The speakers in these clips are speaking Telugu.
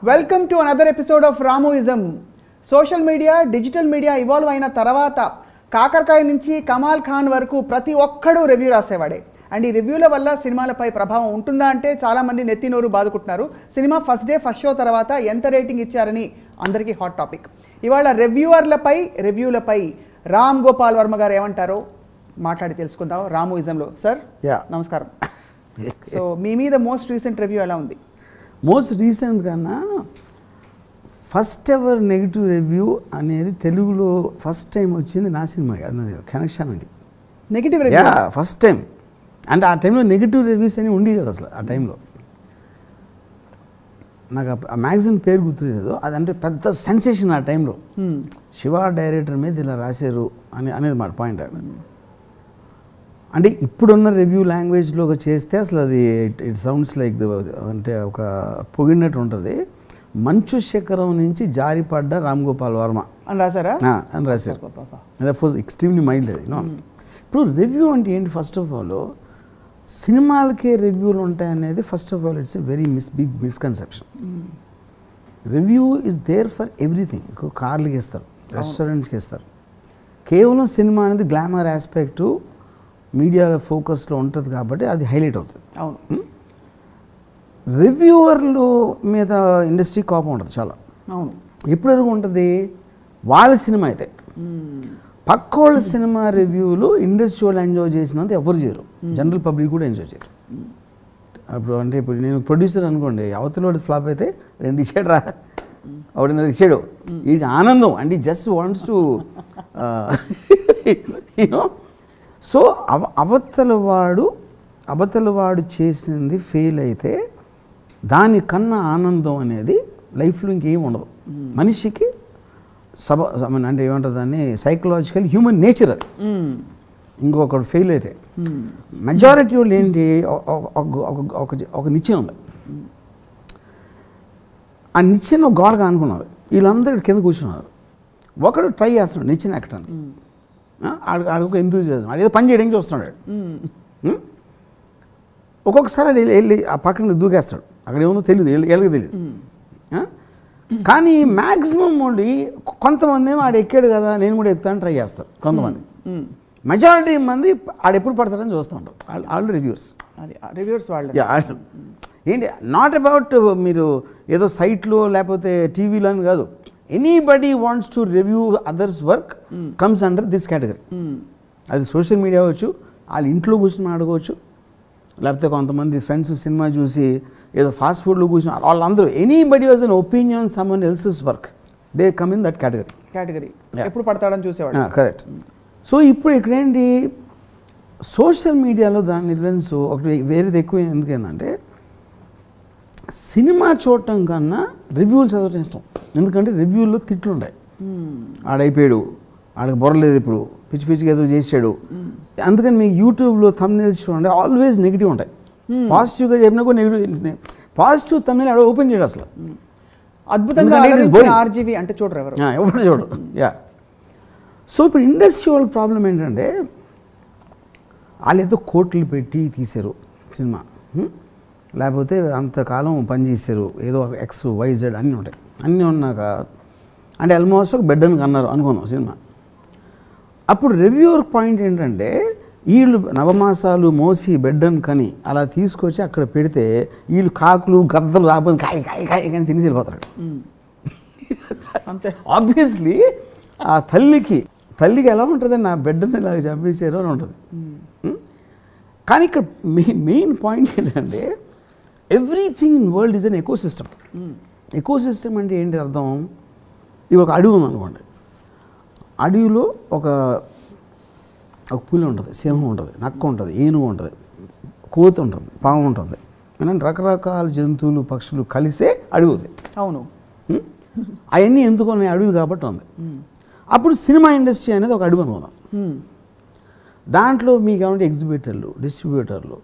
Welcome to another episode of రామోయిజం. Social media, digital media evolve అయిన తర్వాత కాకరకాయ నుంచి కమాల్ ఖాన్ వరకు ప్రతి ఒక్కడూ రివ్యూ రాసేవాడే. అండ్ ఈ రివ్యూల వల్ల సినిమాలపై ప్రభావం ఉంటుందా అంటే చాలామంది నెత్తి నోరు బాదుకుంటున్నారు. Cinema first day first show తర్వాత ఎంత రేటింగ్ ఇచ్చారని అందరికీ హాట్ టాపిక్. ఇవాళ రివ్యూలపై రామ్ గోపాల్ వర్మ గారు ఏమంటారో మాట్లాడి తెలుసుకుందాం రామోయిజంలో. సార్ నమస్కారం. సో మీ మీద మోస్ట్ రీసెంట్ రివ్యూ ఎలా ఉంది? మోస్ట్ రీసెంట్ కన్నా ఫస్ట్ ఎవర్ నెగిటివ్ రివ్యూ అనేది తెలుగులో ఫస్ట్ టైం వచ్చింది నా సినిమా కనెక్షన్ అండి. Negative review first time. అంటే ఆ టైంలో నెగిటివ్ రివ్యూస్ అని ఉండి కదా అసలు. ఆ టైంలో నాకు ఆ మ్యాగజైన్ పేరు గుర్తులేదు. అదంటే పెద్ద సెన్సేషన్ ఆ టైంలో. శివ డైరెక్టర్ మీద ఇలా రాశారు అనేది మాట పాయింట్. అంటే ఇప్పుడున్న రివ్యూ లాంగ్వేజ్లో చేస్తే అసలు అది ఇట్ సౌండ్స్ లైక్ అంటే ఒక పొగిడినట్టు ఉంటుంది. మంచు శిఖరం నుంచి జారిపడ్డ రామ్ గోపాల్ వర్మ అని రాశారా? అని రాశారు. దట్ వాజ్ ఎక్స్ట్రీమ్లీ మైల్డ్ అది. ఇప్పుడు రివ్యూ అంటే ఏంటి? ఫస్ట్ ఆఫ్ ఆల్ సినిమాలకే రివ్యూలు ఉంటాయనేది first of all it's a very big misconception. Review is there for everything. కార్లకి ఇస్తారు, రెస్టారెంట్స్కి ఇస్తారు. కేవలం సినిమా అనేది గ్లామర్ ఆస్పెక్టు మీడియా ఫోకస్లో ఉంటుంది కాబట్టి అది హైలైట్ అవుతుంది. అవును. రివ్యూవర్లు మీద ఇండస్ట్రీ కోపం ఉంటుంది చాలా. అవును. ఎప్పటివరకు ఉంటుంది? వాళ్ళ సినిమా అయితే పక్కోళ్ళ సినిమా రివ్యూలు ఇండస్ట్రీ వాళ్ళు ఎంజాయ్ చేసినంత ఎవరు చేయరు, జనరల్ పబ్లిక్ కూడా ఎంజాయ్ చేయరు. ఇప్పుడు నేను ప్రొడ్యూసర్ అనుకోండి, అవతల వాడి ఫ్లాప్ అయితే 2 ఇచ్చాడు రా, ఒకటిన్నర ఇచ్చాడు, ఈ ఆనందం అంటే just wants to you know. So అవతల వాడు చేసింది ఫెయిల్ అయితే దానికన్నా ఆనందం అనేది లైఫ్లో ఇంకేం ఉండదు మనిషికి. అంటే ఏమంటారు దాన్ని, సైకలాజికల్ హ్యూమన్ నేచర్ అది. ఇంకొకటి ఫెయిల్ అయితే మెజారిటీ వాళ్ళు ఏంటి, ఒక నిచ్చెన ఉంది, ఆ నిచ్చెన ఒక గోడగా అనుకున్నారు. వీళ్ళందరూ కింద కూర్చున్నారు. ఒకడు ట్రై చేస్తున్నాడు నిచ్చెన ఎక్కడానికి, ఆడికి ఎందుకు చేస్తున్నాడు, అది ఏదో పని చేయడానికి చూస్తున్నాడు. ఒక్కొక్కసారి వెళ్ళి ఆ పక్కన దూకేస్తాడు, అక్కడ ఏమో తెలియదు, వీళ్ళకి తెలియదు. కానీ మ్యాక్సిమం ఉండి కొంతమంది ఏమో ఆడు ఎక్కాడు కదా నేను కూడా ఎక్కుతాను ట్రై చేస్తారు కొంతమంది. మెజారిటీ మంది ఆడెప్పుడు పడతారని చూస్తూ ఉంటారు. వాళ్ళు రివ్యూర్స్ వాళ్ళు ఏంటి, నాట్ అబౌట్ మీరు ఏదో సైట్లో లేకపోతే టీవీలో అని కాదు. Anybody wants to review others work comes under this category. అది సోషల్ మీడియా అవ్వచ్చు, వాళ్ళ ఇంట్లో కూర్చొని ఆడుకోవచ్చు, లేకపోతే కొంతమంది ఫ్రెండ్స్ సినిమా చూసి ఏదో ఫాస్ట్ ఫుడ్లో కూర్చొని వాళ్ళందరూ anybody was an opinion someone else's work, they come in that category. ఎప్పుడు పడతాడని చూసేవాడు. కరెక్ట్. సో ఇప్పుడు ఇక్కడేంటి, సోషల్ మీడియాలో దాని ఇన్ఫ్లుయెన్స్ ఒకటి వేరేది ఎక్కువ. ఎందుకంటే సినిమా చూడటం కన్నా రివ్యూలు చదవటం ఇష్టం. ఎందుకంటే రివ్యూల్లో తిట్లు ఉంటాయి. ఆడైపోయాడు, ఆడికి బొరలేదు, ఇప్పుడు పిచ్చి పిచ్చిగా ఏదో చేసాడు. అందుకని మీకు యూట్యూబ్లో థంబ్నెయిల్స్ చూడండి, ఆల్వేస్ నెగిటివ్ ఉంటాయి. పాజిటివ్గా చెప్పినా కూడా నెగిటివ్. పాజిటివ్ థంబ్నెయిల్ ఆడ ఓపెన్ చేయడు అసలు. అద్భుతంగా ఆర్జీవీ అంటే చూడరు ఎవరు చూడు. సో ఇప్పుడు ఇండస్ట్రీ వాళ్ళ ప్రాబ్లం ఏంటంటే వాళ్ళు ఏదో కోట్లు పెట్టి తీశారు సినిమా, లేకపోతే అంతకాలం పనిచేశారు, ఏదో XYZ అన్నీ ఉంటాయి. అన్నీ ఉన్నాక అంటే ఆల్మోస్ట్ ఒక బెడ్ అని అన్నారు అనుకున్నాం సినిమా. అప్పుడు రివ్యూవర్ పాయింట్ ఏంటంటే వీళ్ళు నవమాసాలు మోసి బెడ్డను కని అలా తీసుకొచ్చి అక్కడ పెడితే వీళ్ళు కాకులు గద్దలు రాబోదు కాయ కాయ కాయ కానీ తినేసి వెళ్ళిపోతారు. అంతే. ఆబ్వియస్లీ ఆ తల్లికి ఎలా ఉంటుంది, నా బిడ్డని ఇలా చంపేసారు అని ఉంటుంది. కానీ ఇక్కడ మెయిన్ పాయింట్ ఏంటంటే everything in world is an ecosystem. Ecosystem అంటే ఏంటి అర్థం? ఇది ఒక అడవి ఉందనుకోండి, అడవిలో ఒక పులి ఉంటుంది, సింహం ఉంటుంది, నక్క ఉంటుంది, ఏనుగు ఉంటుంది, కోతి ఉంటుంది, పాము ఉంటుంది, రకరకాల జంతువులు పక్షులు కలిసే అడవి అవుతాయి. అవును. అవన్నీ ఎందుకు ఉన్నాయి? అడవి కాబట్టి ఉంది. అప్పుడు సినిమా ఇండస్ట్రీ అనేది ఒక అడవి అనుకుందాం. దాంట్లో మీకు ఏమంటే ఎగ్జిబిటర్లు, డిస్ట్రిబ్యూటర్లు,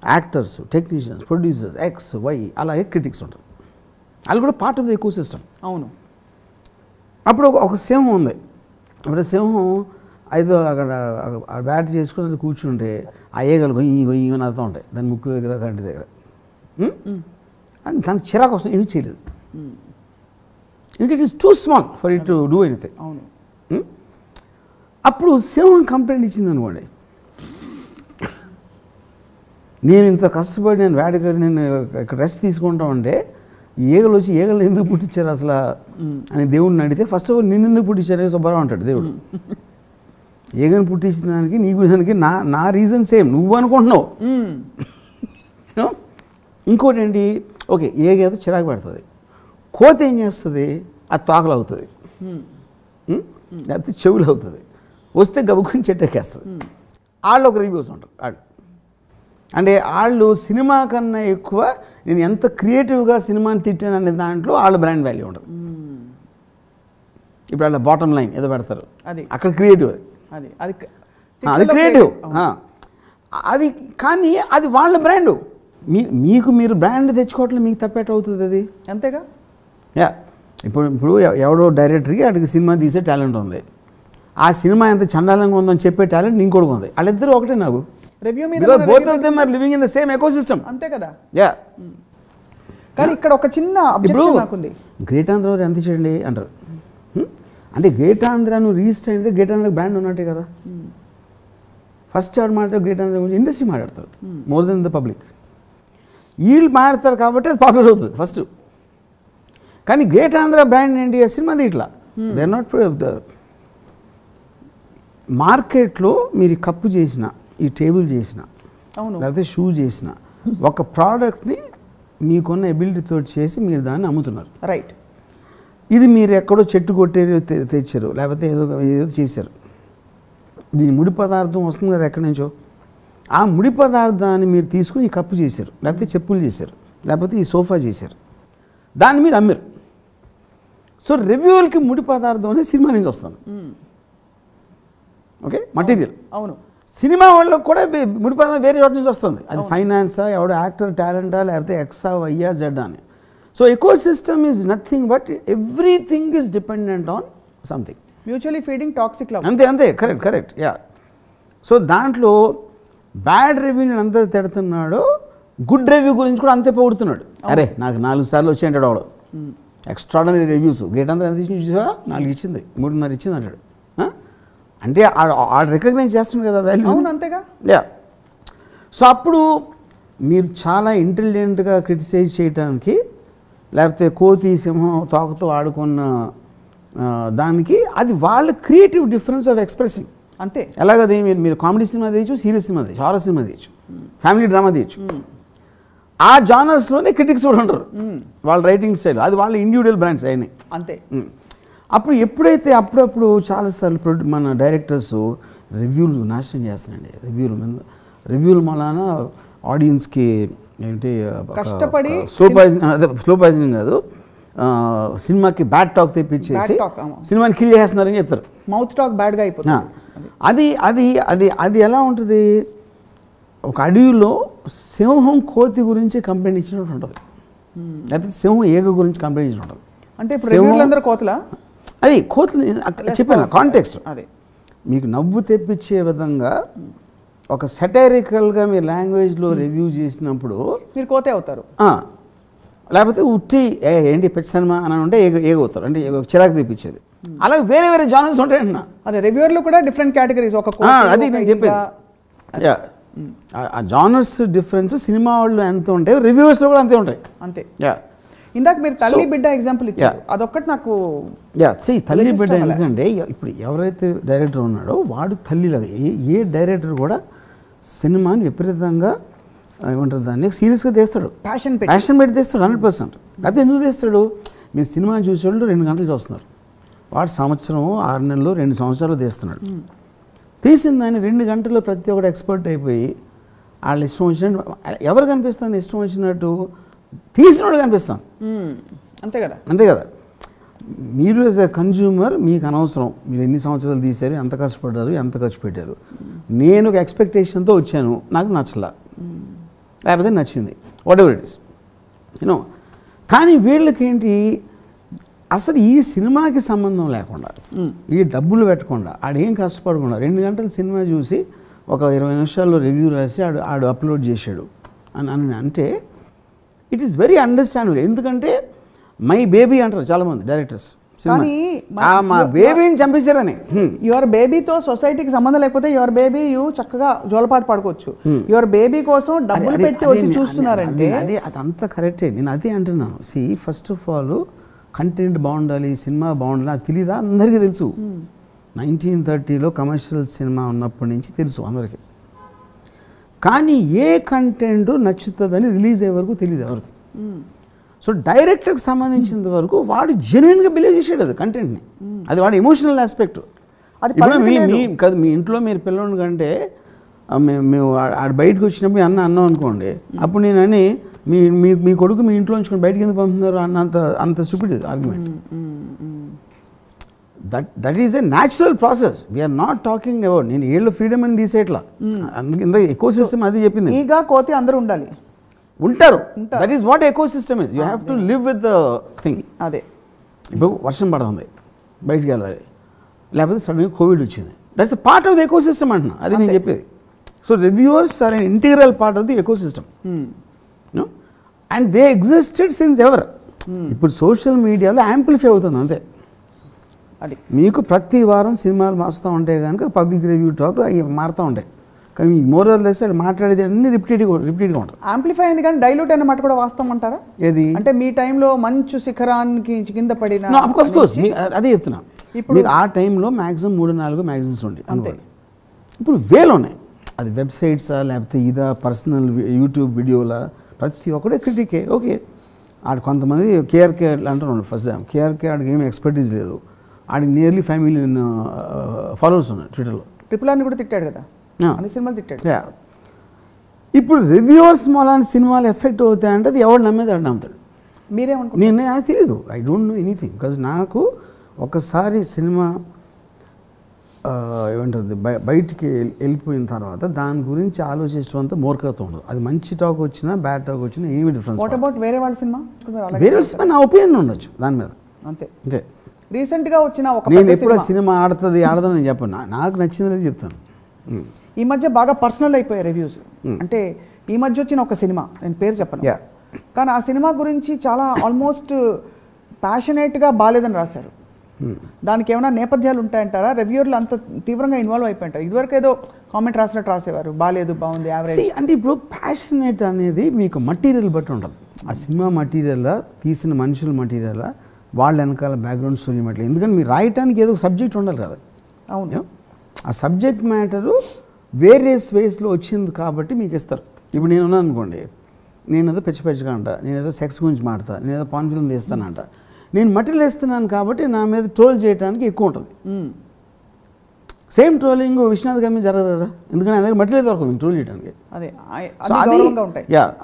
యాక్టర్స్, టెక్నీషియన్స్, ప్రొడ్యూసర్స్, XY అలాగే క్రిటిక్స్ ఉంటారు. వాళ్ళు కూడా part of the eco system. అవును. అప్పుడు ఒక సింహం ఉంది. అప్పుడు సింహం ఐదో అక్కడ బ్యాట్ చేసుకుని కూర్చుంటే ఆ ఏగలు గొయ్యి గొయ్యి అని అర్థం ఉంటాయి దాని ముక్కు దగ్గర కంటి దగ్గర. అని దానికి చిరాకు వస్తుంది, ఏమీ చేయలేదు. ఎందుకంటే it is two small for it to do anything. అవును. అప్పుడు సింహం కంప్లైంట్ ఇచ్చింది అనుకోండి, నేను ఇంత కష్టపడి నేను వేడగా నేను ఇక్కడ రెస్ట్ తీసుకుంటా ఉంటే ఈగలు వచ్చి ఈగలు ఎందుకు పుట్టించారు అసలు అని దేవుడిని అడిగితే ఫస్ట్ ఆఫ్ ఆల్ నిన్ను ఎందుకు పుట్టించారు సుబ్బారావు అంటాడు దేవుడు. ఈగను పుట్టించిన దానికి నీకు దానికి నా రీజన్ సేమ్, నువ్వు అనుకుంటున్నావు. ఇంకోటి ఏంటి, ఓకే ఈగ ఏదో చిరాకు పెడుతుంది, కోత ఏం చేస్తుంది, అది తోకలు అవుతుంది లేకపోతే చెవులు అవుతుంది, వస్తే గబుక్కుని చెట్టెక్కేస్తుంది. వాళ్ళు ఒక రివ్యూస్ ఉంటారు వాళ్ళు, అంటే వాళ్ళు సినిమా కన్నా ఎక్కువ నేను ఎంత క్రియేటివ్గా సినిమాని తిట్టాను అనే దాంట్లో వాళ్ళ బ్రాండ్ వాల్యూ ఉంటుంది. ఇప్పుడు వాళ్ళ బాటమ్ లైన్ ఏదో పెడతారు, అక్కడ క్రియేటివ్, అది క్రియేటివ్, అది కానీ అది వాళ్ళ బ్రాండు. మీరు బ్రాండ్ తెచ్చుకోవట్లే మీకు తప్పేట అవుతుంది అది, అంతేగా. యా ఇప్పుడు ఎవడో డైరెక్టర్కి అడిగి సినిమా తీసే టాలెంట్ ఉంది, ఆ సినిమా ఎంత చండాలంగా ఉందని చెప్పే టాలెంట్ ఇంకోటి ఉంది, వాళ్ళిద్దరు ఒకటే నాకు రివ్యూ మీద both of them are living in the same ecosystem. అంతే కదా. యా కానీ ఇక్కడ ఒక చిన్న అబ్జెక్షన్ నాకుంది. గ్రేట్ ఆంధ్ర ఎంత చేయండి అంటారు, అంటే గ్రేట్ ఆంధ్ర నువ్వు రిజిస్టర్ అయితే గ్రేట్ ఆంధ్ర బ్రాండ్ ఉన్నట్టే కదా. ఫస్ట్ ఎవరు మాట్లాడతారు గ్రేట్ ఆంధ్ర గురించి, ఇండస్ట్రీ మాట్లాడతారు మోర్ దెన్ ద పబ్లిక్. వీళ్ళు మాట్లాడతారు కాబట్టి అది పాపులర్ అవుతుంది ఫస్ట్. కానీ గ్రేట్ ఆంధ్ర బ్రాండ్ ఏంటి, సినిమాది ఇట్లా దే ఆర్ నాట్ మార్కెట్లో మీరు కప్పు చేసిన, ఈ టేబుల్ చేసిన, లేకపోతే షూ చేసిన ఒక ప్రోడక్ట్ని మీకున్న ఎబిలిటీతో చేసి మీరు దాన్ని అమ్ముతున్నారు. రైట్. ఇది మీరు ఎక్కడో చెట్టు కొట్టేది తెచ్చారు, లేకపోతే ఏదో చేశారు, దీని ముడి పదార్థం వస్తుంది కదా ఎక్కడి నుంచో, ఆ ముడి పదార్థాన్ని మీరు తీసుకుని ఈ కప్పు చేశారు, లేకపోతే చెప్పులు చేశారు, లేకపోతే ఈ సోఫా చేశారు, దాన్ని మీరు అమ్మారు. సో రివ్యూలకి ముడి పదార్థం అనేది సినిమా నుంచి వస్తుంది. Okay, material. అవును. సినిమా వాళ్ళకి కూడా ముడి పదార్థం వేరే చోట నుంచి వస్తుంది, అది ఫైనాన్సా, ఎవడో యాక్టర్ టాలెంటా, లేకపోతే ఎక్సా వైయా జెడ్ అని. So eco system is nothing but everything is dependent on something. Mutually feeding toxic love. అంతే కరెక్ట్. యా. సో దాంట్లో బ్యాడ్ రివ్యూని అంతా తిడుతున్నాడు, గుడ్ రివ్యూ గురించి కూడా అంతే పొగుడుతున్నాడు. అరే నాకు 4 సార్లు వచ్చి అంటాడు వాడు, ఎక్స్ట్రాడనరీ రివ్యూస్, గ్రేట్ అంతా ఎంత ఇచ్చి చూసా 4 ఇచ్చింది, 3.5 ఇచ్చింది అంటాడు. అంటే ఆడు రికగ్నైజ్ చేస్తుంది కదా వాల్యూ. అవును, అంతేగా. యా. సో అప్పుడు మీరు చాలా ఇంటెలిజెంట్గా క్రిటిసైజ్ చేయడానికి, లేకపోతే కోతి సింహం తోకతో ఆడుకున్న దానికి, అది వాళ్ళ క్రియేటివ్ డిఫరెన్స్ ఆఫ్ ఎక్స్ప్రెసింగ్. అంతే. ఎలాగది మీరు కామెడీ సినిమా తీయచ్చు, సీరియస్ సినిమా తీయచ్చు, హారర్ సినిమా తీయచ్చు, ఫ్యామిలీ డ్రామా తీయచ్చు. ఆ జానర్స్లోనే క్రిటిక్స్ కూడా ఉంటారు, వాళ్ళ రైటింగ్ స్టైల్, అది వాళ్ళ ఇండివిజువల్ బ్రాండ్స్ అయినాయి. అంతే. అప్పుడు ఎప్పుడైతే అప్పుడప్పుడు చాలాసార్లు మన డైరెక్టర్స్ రివ్యూలు నాశనం చేస్తారండి. రివ్యూలు మళ్ళాన ఆడియన్స్కి ఏంటి కష్టపడి స్లో పాయిజనింగ్ కాదు, సినిమాకి బ్యాడ్ టాక్ తెప్పించేసి సినిమాని కిల్ చేస్తున్నారని చెప్తారు. మౌత్ టాక్ బ్యాడ్గా అయిపోతుంది. అది అది అది అది ఎలా ఉంటుంది, ఒక అడవిలో సింహం కోతి గురించి కంప్లైంట్ ఇచ్చినట్టు ఉంటుంది, లేకపోతే సింహం ఏగ గురించి కంప్లైంట్ ఇచ్చినట్టు ఉంటుంది. అంటే రివ్యూలందరూ కోతులా? అది కోతులు చెప్పాను కాంటెక్స్ట్. అదే మీకు నవ్వు తెప్పించే విధంగా ఒక సెటైరికల్గా మీ లాంగ్వేజ్లో రివ్యూ చేసినప్పుడు మీరు కోతే అవుతారు, లేకపోతే ఉట్టి ఏంటి పెద్ద సినిమా అని ఉంటే ఏగవుతారు, అంటే చిరాకు తెప్పించేది. అలాగే వేరే వేరే జానర్స్ ఉంటాయంటున్నా. అదే రివ్యూర్లు కూడా డిఫరెంట్ కేటగిరీస్. అది నేను చెప్పేది. ఆ జానర్స్ డిఫరెన్స్ సినిమా వాళ్ళు ఎంత ఉంటాయి, రివ్యూస్లో కూడా అంతే ఉంటాయి. అంతే. ఇందాక మీరు తల్లి బిడ్డ ఎగ్జాంపుల్ ఇచ్చారు, అదొక్కటి నాకు తల్లి బిడ్డ. ఎందుకంటే ఇప్పుడు ఎవరైతే డైరెక్టర్ ఉన్నాడో వాడు తల్లిలాగా, ఏ డైరెక్టర్ కూడా సినిమాని విపరీతంగా ఏమంటారు దాన్ని సీరియస్గా తీస్తాడు, ప్యాషన్ పెట్టి తీస్తాడు 100%. లేకపోతే ఎందుకు తీస్తాడు, మీరు సినిమా చూసేవాళ్ళు 2 గంటలు చూస్తున్నారు, వాడు సంవత్సరం 6 నెలలు 2 సంవత్సరాలు తీస్తున్నాడు. తీసిన దాన్ని 2 గంటల్లో ప్రతి ఒక్కటి ఎక్స్పర్ట్ అయిపోయి వాళ్ళు ఇష్టం వచ్చినట్టు ఎవరు కనిపిస్తుంది, ఇష్టం వచ్చినట్టు తీసినోడు కనిపిస్తాను. అంతే కదా. మీరు యాజ్ ఎ కన్జ్యూమర్ మీకు అనవసరం మీరు ఎన్ని సంవత్సరాలు తీశారు, ఎంత కష్టపడ్డారు, ఎంత ఖర్చు పెట్టారు. నేను ఒక ఎక్స్పెక్టేషన్తో వచ్చాను, నాకు నచ్చలా, లేకపోతే నచ్చింది, what ever it is you know. కానీ వీళ్ళకేంటి అసలు ఈ సినిమాకి సంబంధం లేకుండా, ఈ డబ్బులు పెట్టకుండా, ఆడేం కష్టపడకుండా 2 గంటల సినిమా చూసి ఒక 20 నిమిషాల్లో రివ్యూ రాసి ఆడు అప్లోడ్ చేశాడు అని అంటే ఇట్ ఈస్ వెరీ అండర్స్టాండబుల్. ఎందుకంటే మై బేబీ అంటారు చాలామంది డైరెక్టర్స్. కానీ మా బేబీని చంపేశారని. యువర్ బేబీతో సొసైటీకి సంబంధం లేకపోతే యువర్ బేబీ చక్కగా జోలపాటు పాడుకోవచ్చు. యువర్ బేబీ కోసం డబ్బులు పెట్టి వచ్చి చూస్తున్నారంటే అది అదంతా కరెక్టే. నేను అదే అంటున్నాను. ఫస్ట్ ఆఫ్ ఆల్ కంటెంట్ బాగుండాలి, సినిమా బాగుండాలి, అది తెలీదా? అందరికీ తెలుసు. 1930లో కమర్షియల్ సినిమా ఉన్నప్పటి నుంచి తెలుసు అందరికీ. కానీ ఏ కంటెంట్ నచ్చుతుందని రిలీజ్ అయ్యే వరకు తెలియదు ఎవరికి. సో డైరెక్టర్కి సంబంధించినంత వరకు వాడు జెన్యున్గా బిలీవ్ చేసాడు అది కంటెంట్ని. అది వాడి ఎమోషనల్ ఆస్పెక్ట్. ఇప్పుడు మీ ఇంట్లో మీరు పిల్లల కంటే మేము ఆడ బయటకు వచ్చినప్పుడు అన్నాం అనుకోండి, అప్పుడు నేను అని మీ కొడుకు మీ ఇంట్లో ఉంచుకొని బయటకు ఎందుకు పంపుతున్నారు అంత stupid argument. That is a natural process. We're not talking about నేను ఏళ్ళు ఫ్రీడమ్ అని తీసేట్లా. అందుకే ఎకో సిస్టమ్ అది చెప్పింది. ఈగా కోతి అందరూ ఉండాలి, ఉంటారు. That is what eco system is. You have to live with the thing. అదే ఇప్పుడు వర్షం పడుతుంది, బయటికి వెళ్ళాలి, లేకపోతే సడన్గా కోవిడ్ వచ్చింది. That's a part of the ecosystem అంటున్నా. అది నేను చెప్పేది. So reviewers are an integral part of the ecosystem. And they existed since ever. ఇప్పుడు సోషల్ మీడియాలో యాంప్లిఫై అవుతుంది అంతే. అది మీకు ప్రతి వారం సినిమాలు మారుస్తూ ఉంటే కనుక పబ్లిక్ రివ్యూ టాక్ అవి మారుతూ ఉంటాయి. కానీ మోర్ ఆర్ లెస్ మాట్లాడేది అన్ని రిపీటెడ్గా ఉంటుంది. యాంప్లిఫై అయింది కానీ డైల్యూట్ అయిన మాట కూడా వాస్తవం అంటారా? ఏది అంటే మీ టైంలో మంచు శిఖరానికి కింద పడిన కోర్స్ అదే చెప్తున్నా. ఇప్పుడు ఆ టైంలో మ్యాక్సిమం 3-4 మ్యాగజైన్స్ ఉండి అనుకోండి. ఇప్పుడు వేలు ఉన్నాయి. అది వెబ్సైట్సా లేకపోతే ఇదా పర్సనల్ యూట్యూబ్ వీడియోలా ప్రతి ఒక్కడే క్రిటికే. ఓకే, ఆడ కొంతమంది కేఆర్కే అంటున్నాడు. ఫస్ట్ కేఆర్కే ఆడికి ఏమి ఎక్స్పర్టీస్ లేదు. ఆడికి నియర్లీ 5 million ఫాలోవర్స్ ఉన్నాయి ట్విట్టర్లో. ట్రిపుల్ ఆర్ని కూడా తిట్టాడు కదా, అన్ని సినిమాలు తిట్టాడు. ఇప్పుడు రివ్యూవర్స్ మూలాన్ని సినిమాలు ఎఫెక్ట్ అవుతాయంటే అది ఎవరు నమ్మేది ఆడు నమ్ముతాడు. మీరేమనుకుంటున్నారు? నాకు తెలియదు. I don't know anything. Because నాకు ఒకసారి సినిమా ఏమంటుంది బయటికి వెళ్ళిపోయిన తర్వాత దాని గురించి ఆలోచించడంతో మూర్ఖత ఉండదు. అది మంచి టాక్ వచ్చినా బ్యాడ్ టాక్ వచ్చినా ఏమి డిఫరెన్స్. వాట్ అబౌట్ వేరే వాళ్ళ సినిమా? వేరే సినిమా నా ఒపీనియన్ ఉండొచ్చు దాని మీద. అంతే. రీసెంట్గా వచ్చిన ఒక నేను ఎప్పుడు సినిమా ఆడదని నేను చెప్పను. నాకు నచ్చిందని చెప్తాను. ఈ మధ్య బాగా పర్సనల్ అయిపోయాయి రివ్యూస్. అంటే ఈ మధ్య వచ్చిన ఒక సినిమా, నేను పేరు చెప్పను, కానీ ఆ సినిమా గురించి చాలా ఆల్మోస్ట్ ప్యాషనేట్గా బాలేదని రాశారు. దానికి ఏమైనా నేపథ్యాలు ఉంటాయంటారా? రివ్యూర్లు అంత తీవ్రంగా ఇన్వాల్వ్ అయిపోయింటారు. ఇదివరకు ఏదో కామెంట్ రాసినట్టు రాసేవారు, బాలేదు, బాగుంది, యావరేజ్. అంటే ఇప్పుడు ప్యాషనేట్ అనేది మీకు మటీరియల్ బట్టి ఉంటుంది. ఆ సినిమా మటీరియల్లా, తీసిన మనుషుల మటీరియల్లా, వాళ్ళ వెనకాల బ్యాక్గ్రౌండ్ స్టోరీ మటీరియల్. ఎందుకంటే మీరు రాయటానికి ఏదో సబ్జెక్ట్ ఉండాలి కదా. అవును, ఆ సబ్జెక్ట్ మ్యాటరు వేరియస్ వేస్లో వచ్చింది కాబట్టి మీకు ఇస్తారు. ఇప్పుడు నేను ఉన్నాను అనుకోండి, నేను ఏదో పిచ్చిగా అంట, నేను ఏదో సెక్స్ గురించి మాడతా, నేను ఏదో పాన్ ఫిల్మ్ తీస్తానంట. నేను మటీరియల్ ఇస్తున్నాను కాబట్టి నా మీద ట్రోల్ చేయడానికి ఎక్కువ ఉంటుంది. సేమ్ ట్రోలింగ్ విశ్వనాథ్ గారి మీద జరగదు కదా, ఎందుకంటే నా దగ్గర మటీరియల్ దొరకదు ట్రోల్ చేయడానికి.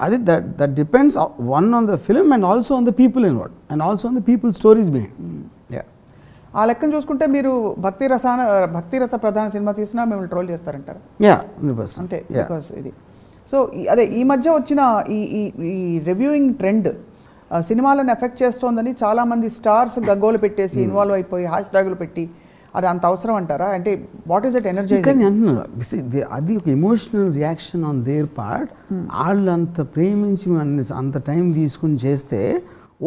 అది that depends one on the film and also on the people involved and also on the people stories behind. ఆ లెక్కను చూసుకుంటే మీరు భక్తి రస ప్రధాన సినిమా తీసినా మిమ్మల్ని ట్రోల్ చేస్తారంటారు. అంతే, బికాస్ ఇది. సో అదే ఈ మధ్య వచ్చిన ఈ రివ్యూయింగ్ ట్రెండ్ సినిమాలను ఎఫెక్ట్ చేస్తోందని చాలామంది స్టార్స్ గగ్గోలు పెట్టేసి ఇన్వాల్వ్ అయిపోయి హ్యాష్ ట్యాగులు పెట్టి, అది అంత అవసరం అంటారా? అంటే వాట్ ఈస్ దట్ ఎనర్జీ? అంటున్నారు అది ఒక emotional reaction on their part. వాళ్ళు అంత ప్రేమించి అంత టైం తీసుకుని చేస్తే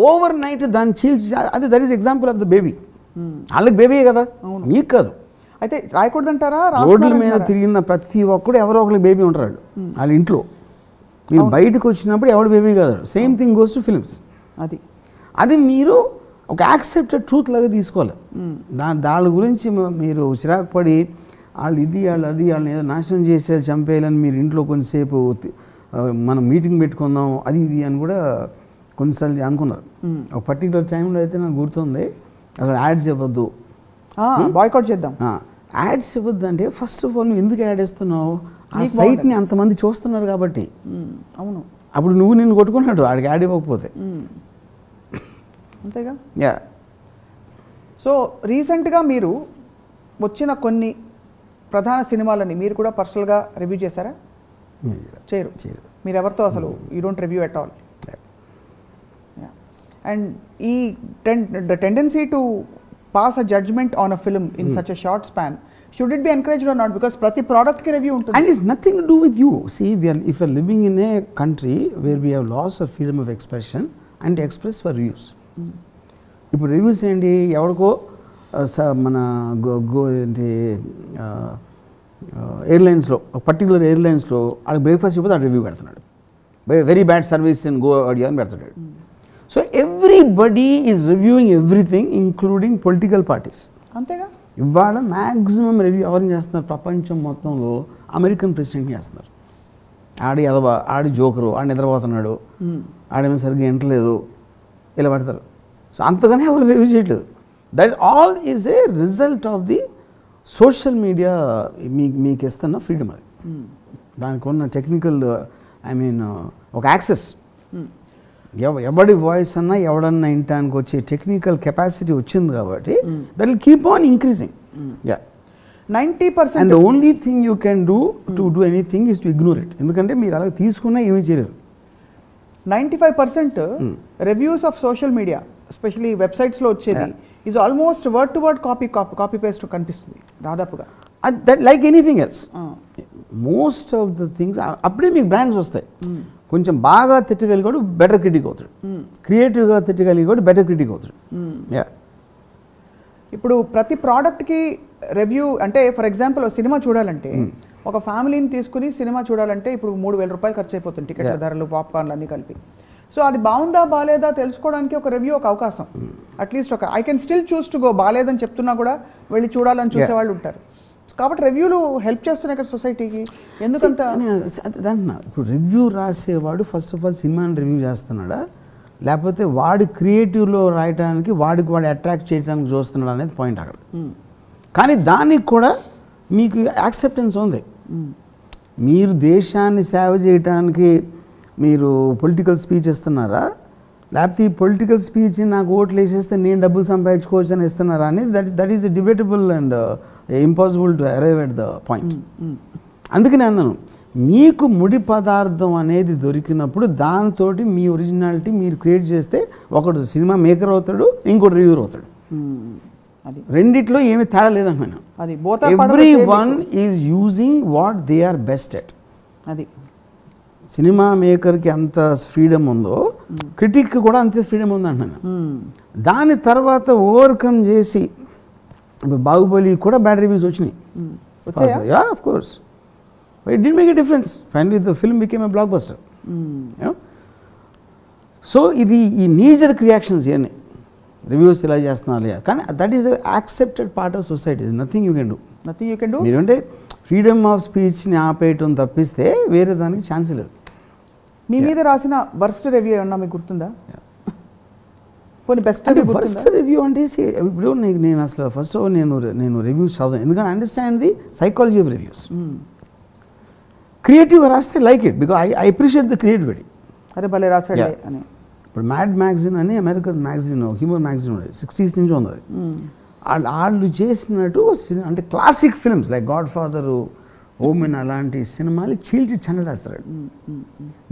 ఓవర్ నైట్ దాన్ని చీల్చి, అది that is example of the baby. వాళ్ళకి బేబీ కదా, మీకు కాదు. అయితే రాయకూడదంటారా? రోడ్ల మీద తిరిగిన ప్రతి ఒక్కడు ఎవరో ఒకరికి బేబీ ఉంటారు వాళ్ళ ఇంట్లో. మీరు బయటకు వచ్చినప్పుడు ఎవడు బేబీ కాదు. Same thing goes to films. అది మీరు ఒక యాక్సెప్టెడ్ ట్రూత్ లాగా తీసుకోవాలి. దాని గురించి మీరు చిరాకు పడి వాళ్ళు ఇది వాళ్ళు అది వాళ్ళని ఏదో నాశనం చేసేయాలి, చంపేయాలని మీరు ఇంట్లో కొంతసేపు మనం మీటింగ్ పెట్టుకుందాం అది ఇది అని కూడా కొన్నిసార్లు అనుకున్నారు. ఒక పర్టికులర్ టైంలో అయితే నాకు గుర్తుంది, అసలు యాడ్స్ ఇవ్వద్దు, బాయ్కాట్ చేద్దాం, యాడ్స్ ఇవ్వద్దు. అంటే ఫస్ట్ ఆఫ్ ఆల్ నువ్వు ఎందుకు యాడ్ ఇస్తున్నావు? ఆ సైట్ని అంతమంది చూస్తున్నారు కాబట్టి. అవును, అప్పుడు నువ్వు నిన్ను కొట్టుకున్నాడు వాడికి యాడ్ ఇవ్వకపోతే. అంతేగా. సో రీసెంట్గా మీరు వచ్చిన కొన్ని ప్రధాన సినిమాలని మీరు కూడా పర్సనల్గా రివ్యూ చేశారా? చేయరు. మీరు ఎవరితో అసలు you don't review at all. And ఈ tendency to pass a judgement on a film in such a short span, should it be encouraged or not? Because ప్రతి product ki review ఉంటుంది. And it's nothing to do with you. See, if we are living in a country where we have lost of freedom of expression and express for views. ఇప్పుడు రివ్యూస్ ఏంటి, ఎవరికో మన ఏంటి ఎయిర్లైన్స్లో, పర్టికులర్ ఎయిర్లైన్స్లో వాళ్ళకి బ్రేక్ఫాస్ట్ ఇవ్వదు, ఆ రివ్యూ పెడుతున్నాడు. Very bad service in go audio అని పెడుతున్నాడు. So everybody is reviewing everything including political parties. అంతేగా ఇవాళ మ్యాక్సిమం రివ్యూ ఎవరిని చేస్తున్నారు ప్రపంచం మొత్తంలో? అమెరికన్ ప్రెసిడెంట్ని చేస్తున్నారు. ఆడి జోకరు, ఆడు నిద్రపోతున్నాడు, ఆడేమో సరిగ్గా ఎంటలేదు, ఇలా పెడతారు. సో అంతగానే ఎవరు రివ్యూ చేయట్లేదు. That all is a result of the social media మీకు ఇస్తున్న ఫ్రీడమ్. అది దానికి ఉన్న టెక్నికల్ ఒక యాక్సెస్, ఎవడి వాయిస్ అన్నా ఎవడన్నా వినటానికి వచ్చే టెక్నికల్ కెపాసిటీ వచ్చింది కాబట్టి that will keep on increasing. 90%. And the only thing you can do to do anything is to ignore it. ఎందుకంటే మీరు అలా తీసుకున్నా ఏమీ చేయలేరు. 95% reviews of social media especially వెబ్సైట్స్లో వచ్చేది is almost word to word copy paste కనిపిస్తుంది దాదాపుగా. That like anything else. Most of the things అప్పుడే మీకు బ్రాండ్స్ వస్తాయి. కొంచెం బాగా తిట్టగలిగాడు బెటర్ క్రిటిక్ అవుతాడు, క్రియేటివ్గా తిట్టగలిగాడు బెటర్ క్రిటిక్ అవుతాడు. ఇప్పుడు ప్రతి ప్రోడక్ట్కి రివ్యూ అంటే ఫర్ ఎగ్జాంపుల్ సినిమా చూడాలంటే ఒక ఫ్యామిలీని తీసుకుని సినిమా చూడాలంటే ఇప్పుడు 3,000 రూపాయలు ఖర్చు అయిపోతుంది, టికెట్ల ధరలు, పాప్కార్న్లు అన్నీ కలిపి. సో అది బాగుందా బాగాలేదా తెలుసుకోవడానికి ఒక రివ్యూ ఒక అవకాశం. At least I can still choose to go. బాగాలేదని చెప్తున్నా కూడా వెళ్ళి చూడాలని చూసేవాళ్ళు ఉంటారు. కాబట్టి రివ్యూలు హెల్ప్ చేస్తున్నాయి ఇక్కడ సొసైటీకి. ఎందుకంత దాంట్లో ఇప్పుడు రివ్యూ రాసేవాడు ఫస్ట్ ఆఫ్ ఆల్ సినిమాని రివ్యూ చేస్తున్నాడా, లేకపోతే వాడి క్రియేటివ్లో రాయడానికి వాడికి వాడు అట్రాక్ట్ చేయడానికి చూస్తున్నాడు అనేది పాయింట్ అక్కడ. కానీ దానికి కూడా మీకు యాక్సెప్టెన్స్ ఉంది. మీరు దేశాన్ని సేవ చేయడానికి మీరు పొలిటికల్ స్పీచ్ ఇస్తున్నారా, లేకపోతే ఈ పొలిటికల్ స్పీచ్ నాకు ఓట్లు వేసేస్తే నేను డబ్బులు సంపాదించుకోవచ్చు అని ఇస్తున్నారా అనేది that is debatable and impossible to arrive at the point. అందుకని అన్నాను, మీకు ముడి పదార్థం అనేది దొరికినప్పుడు దాంతో మీ ఒరిజినాలిటీ మీరు క్రియేట్ చేస్తే ఒకడు సినిమా మేకర్ అవుతాడు, ఇంకోటి రివ్యూర్ అవుతాడు. రెండిట్లో ఏమీ తేడా లేదంటున్నాను. Every one is using what they are best at. అది సినిమా మేకర్కి ఎంత ఫ్రీడమ్ ఉందో క్రిటిక్కి కూడా అంతే ఫ్రీడమ్ ఉంది అంటున్నాను. దాని తర్వాత ఓవర్కమ్ చేసి బాహుబలి కూడా బ్యాడ్ రివ్యూస్ వచ్చినాయి. Of course it did make a difference. Finally the film became a block buster. So ఇది ఈ నీజర్ రియాక్షన్స్ ఇవన్నీ రివ్యూస్ ఇలా చేస్తున్నారు. కానీ that is accepted part of society. Nothing you can do. మీరంటే ఫ్రీడమ్ ఆఫ్ స్పీచ్ని ఆపేయటం తప్పిస్తే వేరే దానికి ఛాన్స్ లేదు. మీ మీద రాసిన వర్స్ట్ రివ్యూ ఏమన్నా మీకు గుర్తుందా? బెస్ట్ రివ్యూ అంటే ఇప్పుడు నేను అసలు ఫస్ట్ నేను రివ్యూస్ చదవను, ఎందుకంటే understand the psychology of reviews. క్రియేటివ్గా రాస్తే like it because I appreciate the creativity. అరే భలే రాసాడు అని. ఇప్పుడు మ్యాడ్ మ్యాగజైన్ అని అమెరికన్ మ్యాగజైన్, హ్యూమర్ మ్యాగజైన్ ఉండేది, 60s నుంచి ఉంది. వాళ్ళు చేసినట్టు అంటే classic films like Godfather, Omen అలాంటి సినిమాలు చీల్చి చెండేస్తాడు.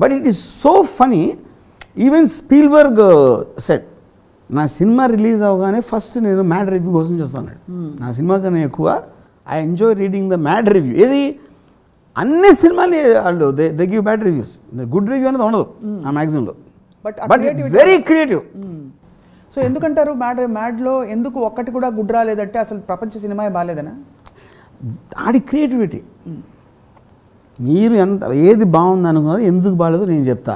But it is so funny. Even Spielberg said నా సినిమా రిలీజ్ అవగానే ఫస్ట్ నేను మ్యాడ్ రివ్యూ కోసం చూస్తాను. నా సినిమా కన్నా ఎక్కువ I enjoy reading the mad review. ఏది అన్ని సినిమాలు వాళ్ళు they give bad reviews, good review అనేది ఉండదు ఆ మ్యాగజైన్లో. But very creative. సో ఎందుకంటారు మ్యాడ్లో ఎందుకు ఒక్కటి కూడా గుడ్ రాలేదంటే అసలు ప్రపంచ సినిమా బాగాలేదనా? ఆడి క్రియేటివిటీ. మీరు ఎంత ఏది బాగుంది అనుకున్నారు, ఎందుకు బాగాలేదో నేను చెప్తా,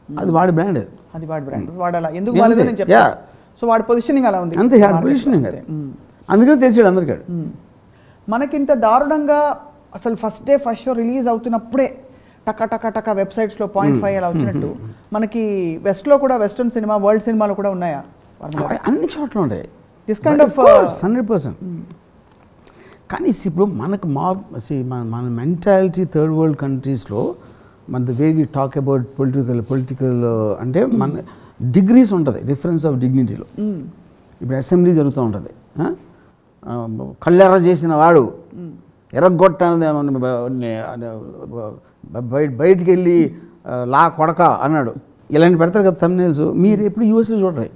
అది వాడి బ్రాండ్. అది వాడి బ్రాండ్, వాడాలా ఎందుకు బాగాలేదో నేను చెప్తా. సో వాడి పొజిషనింగ్ అలా ఉంది, అంతే పొజిషనింగ్. అది అందుకని తెలిసాడు అందరికీ. మనకింత దారుణంగా అసలు ఫస్ట్ షో రిలీజ్ అవుతున్నప్పుడే టక వెబ్సైట్స్లో 0.5 అలా వచ్చినట్టు మనకి వెస్ట్లో కూడా వెస్టర్న్ సినిమా, వరల్డ్ సినిమాలు కూడా ఉన్నాయా? అన్ని చోట్ల ఉంటాయి దిస్ కైండ్ ఆఫ్ 100%. కానీ ఇప్పుడు మనకు మన మెంటాలిటీ థర్డ్ వరల్డ్ కంట్రీస్లో మన the way we talk about political అంటే మన డిగ్రీస్ ఉంటుంది, డిఫరెన్స్ ఆఫ్ డిగ్నిటీలో. ఇప్పుడు అసెంబ్లీ జరుగుతూ ఉంటుంది, కళ్ళెర్ర చేసిన వాడు ఎర్రగొట్ట బయటికి వెళ్ళి లా కొడక అన్నాడు, ఇలాంటి పెడతారు కదా థంబ్నెయిల్స్. మీరు ఎప్పుడు యూఎస్లో చూడరు.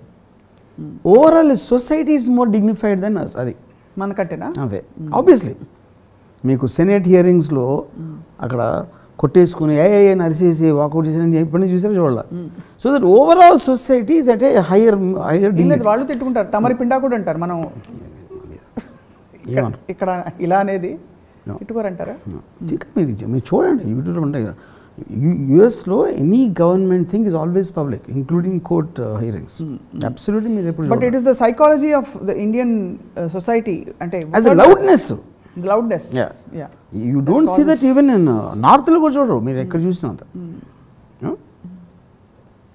Overall society is more dignified than us. అది మనకంటేనా? అదే ఆబ్వియస్లీ. మీకు సెనేట్ హియరింగ్స్లో అక్కడ కొట్టేసుకుని ఏ నరిసేసి వాకౌట్ చేసి ఎప్పటి నుంచి చూసారో చూడాలి. So that overall society is at a hire లేదు, వాళ్ళు తిట్టుకుంటారు, తమరి పిండా కూడా అంటారు. మనం ఇక్కడ ఇలా అనేది తిట్టుకోరంటారా? మీరు చూడండి యూట్యూబ్లో ఉంటాయి కదా, యుఎస్లో any government thing is always public including court hearings. Absolutely మీరు ఎప్పుడు but it is the psychology of the Indian society, అంటే loudness. You don't see that even in నార్త్లో కూడా చూడరు మీరు ఎక్కడ చూసినంత.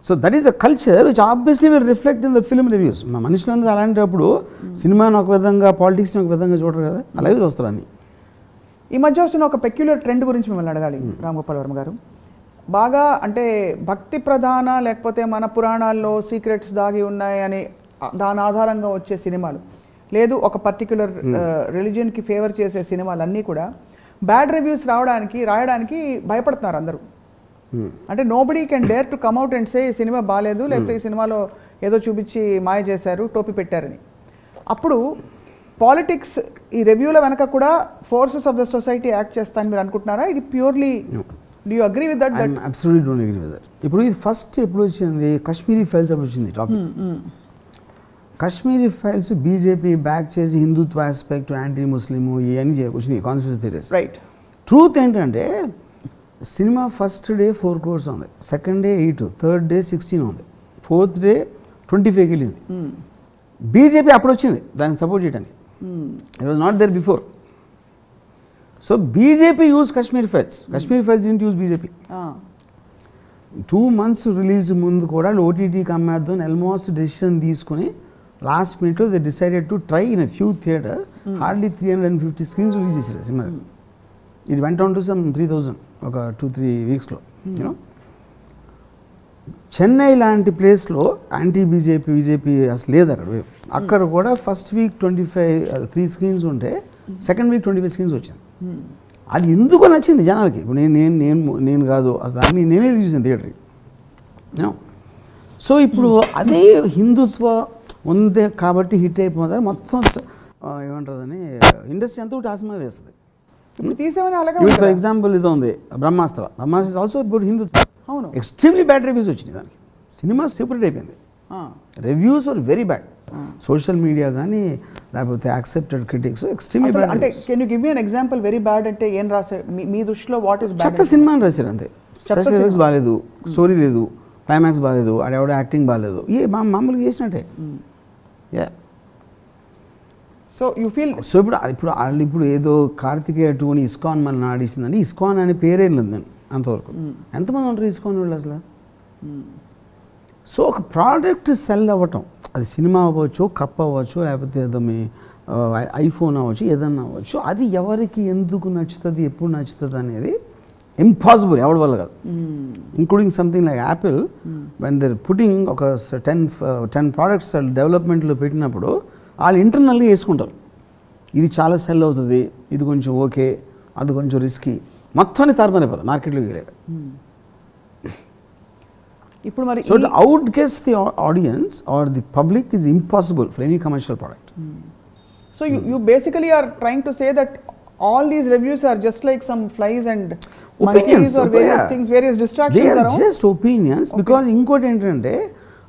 So that is a culture which obviously will reflect in the film reviews. మా మనుషులందరూ అలాంటప్పుడు సినిమాని ఒక విధంగా పాలిటిక్స్ని ఒక విధంగా చూడరు కదా, అలాగే చూస్తారు అన్ని. ఈ మధ్య వస్తున్న ఒక పెక్యులర్ ట్రెండ్ గురించి మిమ్మల్ని అడగాలి రామ్ గోపాల్ వర్మ గారు. బాగా అంటే భక్తి ప్రధాన, లేకపోతే మన పురాణాల్లో సీక్రెట్స్ దాగి ఉన్నాయి అని దాని ఆధారంగా వచ్చే సినిమాలు, లేదు ఒక పర్టిక్యులర్ రిలీజియన్కి ఫేవర్ చేసే సినిమాలు అన్నీ కూడా బ్యాడ్ రివ్యూస్ రాయడానికి భయపడుతున్నారు అందరూ. అంటే nobody can dare to come out and say ఈ సినిమా బాగాలేదు, లేకపోతే ఈ సినిమాలో ఏదో చూపించి మాయ చేశారు, టోపీ పెట్టారని. అప్పుడు పాలిటిక్స్ ఈ రివ్యూల వెనక కూడా forces of the society act చేస్తాయని మీరు అనుకుంటున్నారా? ఇది purely do you agree with that? Absolutely don't agree with that. ఇప్పుడు ఇది ఫస్ట్ ఎప్పుడు వచ్చింది, కాశ్మీరీ ఫైల్స్ అప్పుడు వచ్చింది topic. Kashmiri files BJP back చేసి హిందుత్వ ఆస్పెక్ట్, యాంటీ ముస్లిము ఇవన్నీ వచ్చినాయి కాన్స్పిరసీ థియరీస్. రైట్. ట్రూత్ ఏంటంటే సినిమా ఫస్ట్ డే 4 crores ఉంది, సెకండ్ డే 8, థర్డ్ డే 16 ఉంది, ఫోర్త్ డే 25 వెళ్ళింది. బీజేపీ అప్పుడు వచ్చింది దాన్ని సపోర్ట్ చేయడానికి. It was not there before. So BJP use Kashmir files, Kashmir files didn't use BJP. 2 months release ముందు కూడా ఓటీటీకి అమ్మేద్దాం ఆల్మోస్ట్ డెసిషన్ తీసుకుని లాస్ట్ మినిట్లో they decided to try in a few theatre. Hardly 350 screens release చేశారు సినిమా. It went on to some 3000 ఒక 2-3 weeksలో. యూనో చెన్నై లాంటి ప్లేస్లో యాంటీ బీజేపీ అసలు లేదు అక్కడ. అక్కడ కూడా ఫస్ట్ వీక్ 3 screens ఉంటే సెకండ్ వీక్ 25 screens వచ్చింది. అది ఎందుకు నచ్చింది జనాలకి. ఇప్పుడు నేను కాదు అసలు దాన్ని నేనే చూసాను థియేటర్కి. యూనో సో ఇప్పుడు అదే హిందుత్వ ఉందే కాబట్టి హిట్ అయిపోతుంది మొత్తం. ఏమంటుందని ఇండస్ట్రీ అంతా ఒకటి ఆసమా వేస్తుంది. ఫర్ ఎగ్జాంపుల్ ఇది ఉంది Brahmastra is also about Hindutva. అవును, ఎక్స్ట్రీమ్లీ బ్యాడ్ రివ్యూస్ వచ్చినాయి దానికి. సినిమా సూపర్ హిట్ అయిపోయింది. Reviews are very bad. Social media కానీ లేకపోతే యాక్సెప్టెడ్ క్రిటిక్స్ ఎక్స్ట్రీమ్లీ బ్యాడ్. అంటే can you give me an example very bad అంటే ఏం రాశారు మీ దృష్టిలో? What is bad? చెత్త సినిమా అని రాశారు అంతే. స్పెషల్ ఎఫెక్ట్స్ బాగాలేదు, స్టోరీ లేదు, క్లైమాక్స్ బాగాలేదు, ఆడెవడో యాక్టింగ్ బాగాలేదు, మామూలుగా చేసినట్టే. సో యూ ఫీల్ సో ఇప్పుడు ఏదో కార్తికేయ 2 అని ఇస్కాన్ మనల్ని ఆడిస్తుందండి. ఇస్కాన్ అనే పేరే లేదు అంతవరకు. ఎంతమంది ఉంటారు ఇస్కాన్ వాళ్ళు అసలు? సో ఒక ప్రోడక్ట్ సెల్ అవ్వటం, అది సినిమా అవ్వచ్చు, కప్ అవ్వచ్చు, లేకపోతే ఏదో మీ ఐఫోన్ అవ్వచ్చు, ఏదన్నా అవ్వచ్చు, అది ఎవరికి ఎందుకు నచ్చుతుంది, ఎప్పుడు నచ్చుతుంది అనేది ఇంపాసిబుల్, ఎవరి వల్ల కాదు. Including something like Apple, when they're putting ఒక 10 products డెవలప్మెంట్లో పెట్టినప్పుడు వాళ్ళు ఇంటర్నల్గా వేసుకుంటారు. ఇది చాలా సెల్ అవుతుంది, ఇది కొంచెం ఓకే, అది కొంచెం రిస్కీ, మొత్తాన్ని తారుమారైపోతుంది మార్కెట్లోకి వెళ్ళాక. ఇప్పుడు మరి so to out guess the audience or the public is impossible for any commercial product. So you basically are trying to say that all these reviews are just like some flies and opinions or various things, various distractions they are just opinions. Okay. Because ఇంకోటి ఏంటంటే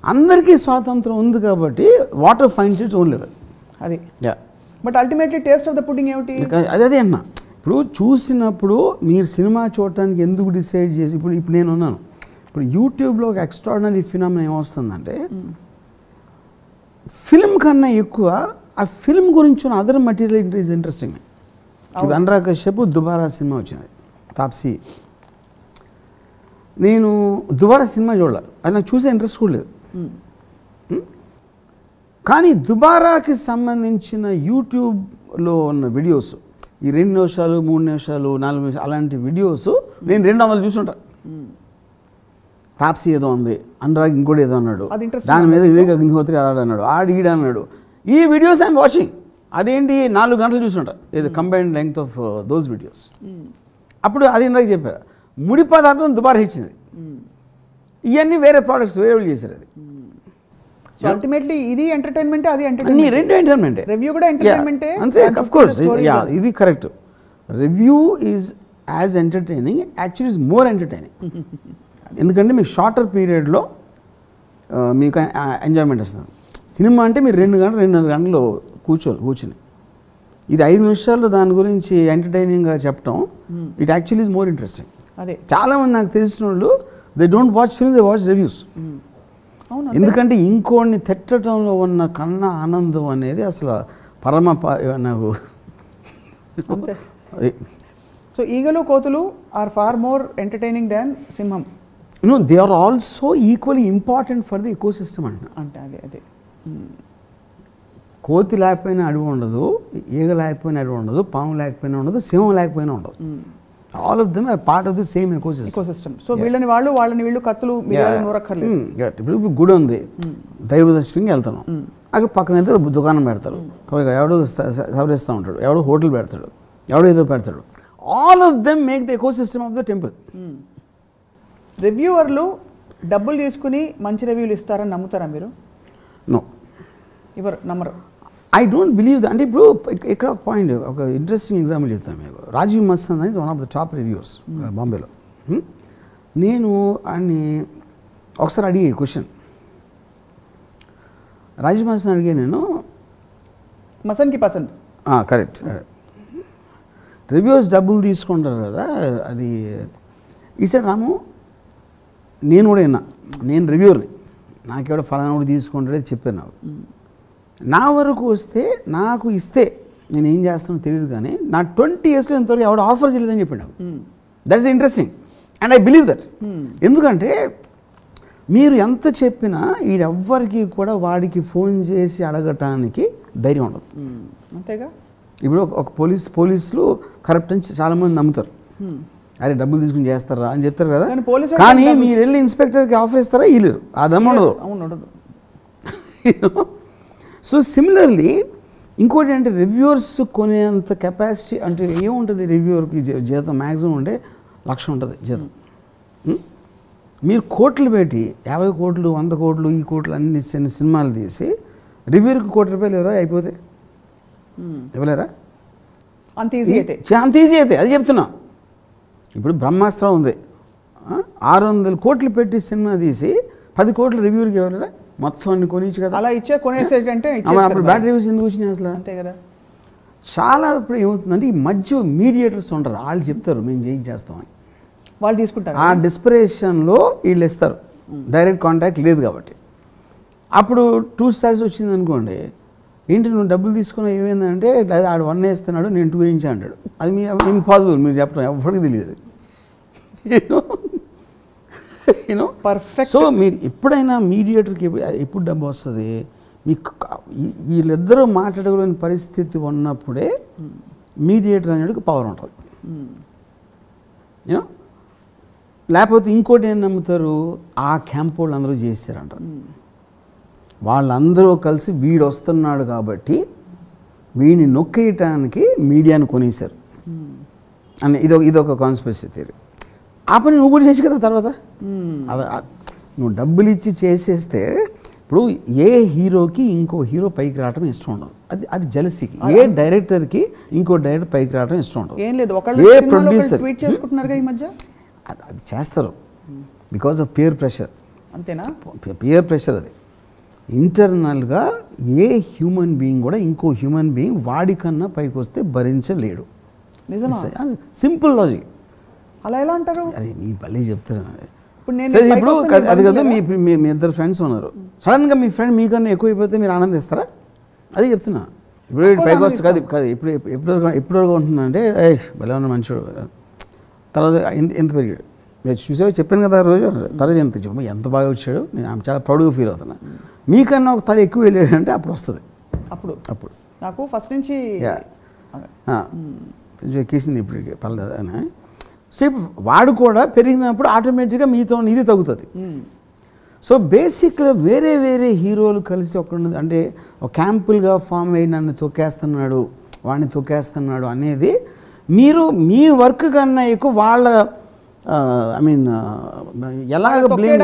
అందరికీ స్వాతంత్రం ఉంది కాబట్టి water finds its own level. అది but ultimately taste of the pudding ఏమిటి? అదే అన్నా. ఇప్పుడు చూసినప్పుడు మీరు సినిమా చూడటానికి ఎందుకు డిసైడ్ చేసి ఇప్పుడు నేను ఉన్నాను. ఇప్పుడు యూట్యూబ్లో ఒక ఎక్స్ట్రాడినరీ ఫినామినా ఏమొస్తుందంటే ఫిల్మ్ కన్నా ఎక్కువ ఆ ఫిల్మ్ గురించి ఉన్న అదర్ మెటీరియల్ ఈజ్ ఇంట్రెస్టింగ్. ఇప్పుడు అనురాగ్ కశ్యప్ దుబారా సినిమా వచ్చింది, తాప్సీ. నేను దుబారా సినిమా చూడాలి, అది నాకు చూసే ఇంట్రెస్ట్ కూడా లేదు. కానీ దుబారాకి సంబంధించిన యూట్యూబ్లో ఉన్న వీడియోస్, ఈ 2 నిమిషాలు 3 నిమిషాలు 4 నిమిషాలు అలాంటి వీడియోస్ నేను 200 చూసుంటాను. తాప్సీ ఏదో ఉంది, అనురాగ్ ఇంకోటి ఏదో అన్నాడు, దాని మీద వివేక్ అగ్నిహోత్రి అన్నాడు, ఈడన్నాడు. ఈ వీడియోస్ ఐఎమ్ వాచింగ్. అదేంటి 4 గంటలు చూసుంటారు, ఇది combined length of those videos. అప్పుడు అది ఇందాక చెప్పా, ముడి పదార్థం దుబారా ఇచ్చింది. ఇవన్నీ వేరే ప్రోడక్ట్స్ వేరే వాళ్ళు చేశారు. అది సో అల్టిమేట్లీ ఇది ఎంటర్టైన్మెంటే, అది ఎంటర్టైన్మెంట్, రెండు ఎంటర్టైన్మెంటే. రివ్యూ కూడా ఎంటర్టైన్మెంటే అంతే. ఆఫ్ కోర్స్ ఇది correct. Review is as entertaining actually is more entertaining. ఎందుకంటే మీకు షార్టర్ పీరియడ్లో మీకు ఎంజాయ్మెంట్ వస్తుంది. సినిమా అంటే మీరు 2 గంటలు 2.5 గంటలు కూర్చుని ఇది 5 నిమిషాల్లో దాని గురించి ఎంటర్టైనింగ్గా చెప్పడం it actually is more interesting. అదే చాలామంది నాకు తెలిసిన వాళ్ళు they don't watch films, they watch reviews. ఎందుకంటే ఇంకోడిని తిట్టడంలో ఉన్న కన్నా ఆనందం అనేది అసలు పరమ నాకు. సో ఈగలు కోతులు are far more entertaining than సింహం. They are also equally important for the ecosystem అంటే అదే కోతి లేకపోయినా అడవి ఉండదు, ఈగ లేకపోయినా అడవి ఉండదు, పాము లేకపోయినా ఉండదు, సింహం లేకపోయినా ఉండదు. All of them are part of the same ecosystem. So వీళ్ళని వీళ్ళు కత్తులు నూరక్కర్లేదు. ఇప్పుడు గుడి ఉంది, దైవ దర్శనంకి వెళ్తాను, అక్కడ పక్కన అయితే దుకాణం పెడతారు, ఎవడో సవరిస్తూ ఉంటాడు, ఎవడో హోటల్ పెడతాడు, ఎవడో ఏదో పెడతాడు. All of them make the ecosystem of the temple. రివ్యూవర్లు డబ్బులు తీసుకుని మంచి రివ్యూలు ఇస్తారని నమ్ముతారా మీరు? నో, ఎవరు నమ్మరు. I don't believe the. అంటే ఇప్పుడు ఇక్కడ ఒక పాయింట్, ఒక ఇంట్రెస్టింగ్ ఎగ్జాంపుల్ చెప్తాను మీకు. రాజీవ్ మస్తాన్ అనేది one of the top reviewers బాంబేలో. నేను ఆయన్ని ఒకసారి అడిగే క్వశ్చన్, రాజీవ్ మస్తాన్ అడిగే నేను, మసన్కి పసంద్ కరెక్ట్, రివ్యూవర్స్ డబ్బులు తీసుకుంటారు కదా అది. ఈసారి రాము, నేను కూడా విన్నా, నేను రివ్యూవర్ని, నాకెవడో ఫలానా కూడా తీసుకుంటాడే చెప్పాను. నాకు నా వరకు వస్తే నాకు ఇస్తే నేను ఏం చేస్తానో తెలియదు, కానీ నా 20 yearsలో ఇంతవరకు ఎవడో ఆఫర్ చేయలేదని చెప్పాడు నాకు. That is interesting and I believe that. ఎందుకంటే మీరు ఎంత చెప్పినా ఈడెవ్వరికి కూడా వాడికి ఫోన్ చేసి అడగటానికి ధైర్యం ఉండదు. అంతేగా. ఇప్పుడు ఒక పోలీసులు కరప్ట్ అని చాలామంది నమ్ముతారు, అరే డబ్బులు తీసుకుని చేస్తారా అని చెప్తారు కదా. కానీ మీరు వెళ్ళి ఇన్స్పెక్టర్కి ఆఫర్ ఇస్తారా? ఇల్లు ఆ దమ్ము ఉండదు. సో సిమిలర్లీ ఇంకోటి అంటే రివ్యూవర్స్ కొనేంత కెపాసిటీ అంటే ఏముంటుంది రివ్యూవర్కి జీతం మ్యాక్సిమం ఉంటే 1,00,000 ఉంటుంది జీతం. మీరు కోట్లు పెట్టి 50 కోట్లు 100 కోట్లు ఈ కోట్లు అన్ని సినిమాలు తీసి రివ్యూర్కి ₹1,00,000 ఎవరో అయిపోతే ఇవ్వలేరా? అంత ఈజీ అయితే అది చెప్తున్నా. ఇప్పుడు బ్రహ్మాస్త్రం ఉంది, 600 కోట్లు పెట్టి సినిమా తీసి 10 కోట్లు రివ్యూర్కి ఎవరైనా మొత్తం అన్ని కొనిచ్చు కదా. అలా కొనేసేటంటే అప్పుడు బ్యాడ్ రివ్యూస్ ఎందుకు వచ్చినాయి అసలు? అంతే కదా. చాలా ఇప్పుడు ఏమవుతుందంటే ఈ మధ్య మీడియేటర్స్ ఉంటారు, వాళ్ళు చెప్తారు మేము చేస్తామని, వాళ్ళు తీసుకుంటారు. ఆ డిస్పరేషన్లో వీళ్ళు ఇస్తారు, డైరెక్ట్ కాంటాక్ట్ లేదు కాబట్టి. అప్పుడు 2 stars వచ్చింది అనుకోండి, ఏంటి నువ్వు డబ్బులు తీసుకున్నా ఏమైందంటే లేదా ఆడు 1 వేస్తున్నాడు నేను 2 వేయించా అంటాడు. అది మీ ఇంపాసిబుల్, మీరు చెప్పడం ఎవరికి తెలియదు. పర్ఫెక్ట్. సో మీరు ఎప్పుడైనా మీడియేటర్కి ఎప్పుడు డబ్బు వస్తుంది, మీకు వీళ్ళిద్దరూ మాట్లాడగలిగిన పరిస్థితి ఉన్నప్పుడే మీడియేటర్ అనేది పవర్ ఉంటుంది. యూనో, లేకపోతే ఇంకోటి ఏం నమ్ముతారు, ఆ క్యాంప్ వాళ్ళు అందరూ చేస్తారంటారు. వాళ్ళందరూ కలిసి వీడు వస్తున్నాడు కాబట్టి వీడిని నొక్కేయటానికి మీడియాను కొనేశారు అని ఇదొక కాన్స్పిరసీ థియరీ. ఆ పని నువ్వు కూడా చేసి కదా తర్వాత. నువ్వు డబ్బులు ఇచ్చి చేసేస్తే ఇప్పుడు ఏ హీరోకి ఇంకో హీరో పైకి రావడం ఇష్టం ఉండదు, అది జెలసీకి. ఏ డైరెక్టర్కి ఇంకో డైరెక్టర్ పైకి రావడం ఇష్టం ఉండదు. ఏ ప్రొడ్యూసర్ అది చేస్తారు బికాజ్ ఆఫ్ పియర్ ప్రెషర్. అంతేనా? పియర్ ప్రెషర్ అది. ఇంటర్నల్గా ఏ హ్యూమన్ బీయింగ్ కూడా ఇంకో హ్యూమన్ బీయింగ్ వాడికన్నా పైకి వస్తే భరించలేడు. Simple logic. అలా ఎలా అంటారు? అరే నీ భలే చెప్తారు. ఇప్పుడు అది కదా, మీ ఇద్దరు ఫ్రెండ్స్ ఉన్నారు, సడన్గా మీ ఫ్రెండ్ మీకన్నా ఎక్కువ అయిపోతే మీరు ఆనందిస్తారా? అది చెప్తున్నా. ఇప్పుడు పైకి వస్తే కాదు ఎప్పుడు ఉంటుందంటే భలే ఉన్న మనుషుడు, తర్వాత ఎంత పెరిగాడు మీరు చూసావో చెప్పాను కదా రోజు, తర్వాత ఎంత బాగా వచ్చాడు, నేను చాలా ప్రౌడ్గా ఫీల్ అవుతున్నా. మీకన్నా ఒక తల ఎక్కువ వెళ్ళాడంటే అప్పుడు వస్తుంది. అప్పుడు నాకు ఫస్ట్ నుంచి ఎక్కేసింది ఇప్పటికి పర్లేదు అని. సో ఇప్పుడు వాడు కూడా పెరిగినప్పుడు ఆటోమేటిక్గా మీతో ఇది తగ్గుతుంది. సో బేసిక్గా వేరే వేరే హీరోలు కలిసి అంటే ఒక క్యాంపుల్గా ఫామ్ అయ్యి నన్ను తొక్కేస్తున్నాడు వాడిని తొక్కేస్తున్నాడు అనేది మీరు మీ వర్క్ కన్నా ఎక్కువ వాళ్ళ ఎలాగ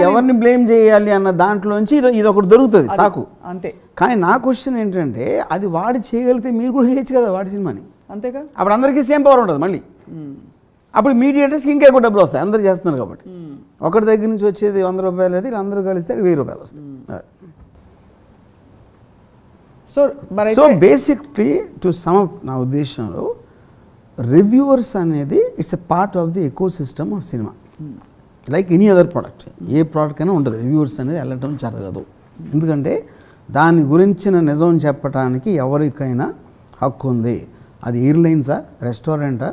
ఎవరిని బ్లేమ్ చేయాలి అన్న దాంట్లోంచి ఇది ఒకటి దొరుకుతుంది సాకు. అంతే. కానీ నా క్వశ్చన్ ఏంటంటే అది వాడు చేయగలిగితే మీరు కూడా చేయొచ్చు కదా వాడి సినిమాని. అంతేగా. అప్పుడు అందరికీ సేమ్ పవర్ ఉంటుంది మళ్ళీ. అప్పుడు మీడియేటర్స్కి ఇంకా ఎక్కువ డబ్బులు వస్తాయి, అందరూ చేస్తున్నారు కాబట్టి. ఒకటి దగ్గర నుంచి వచ్చేది 100 రూపాయలు, అది అందరూ కలిస్తే 1000 రూపాయలు వస్తాయి. So basically to sum up నా ఉద్దేశంలో రివ్యూవర్స్ అనేది it's a part of the ecosystem of cinema, like any other product. A product అయినా ఉంటుంది, రివ్యూవర్స్ అనేది వెళ్ళటం జరగదు. ఎందుకంటే దాని గురించిన నిజం చెప్పడానికి ఎవరికైనా హక్కు ఉంది. అది ఎయిర్లైన్సా, రెస్టారెంటా,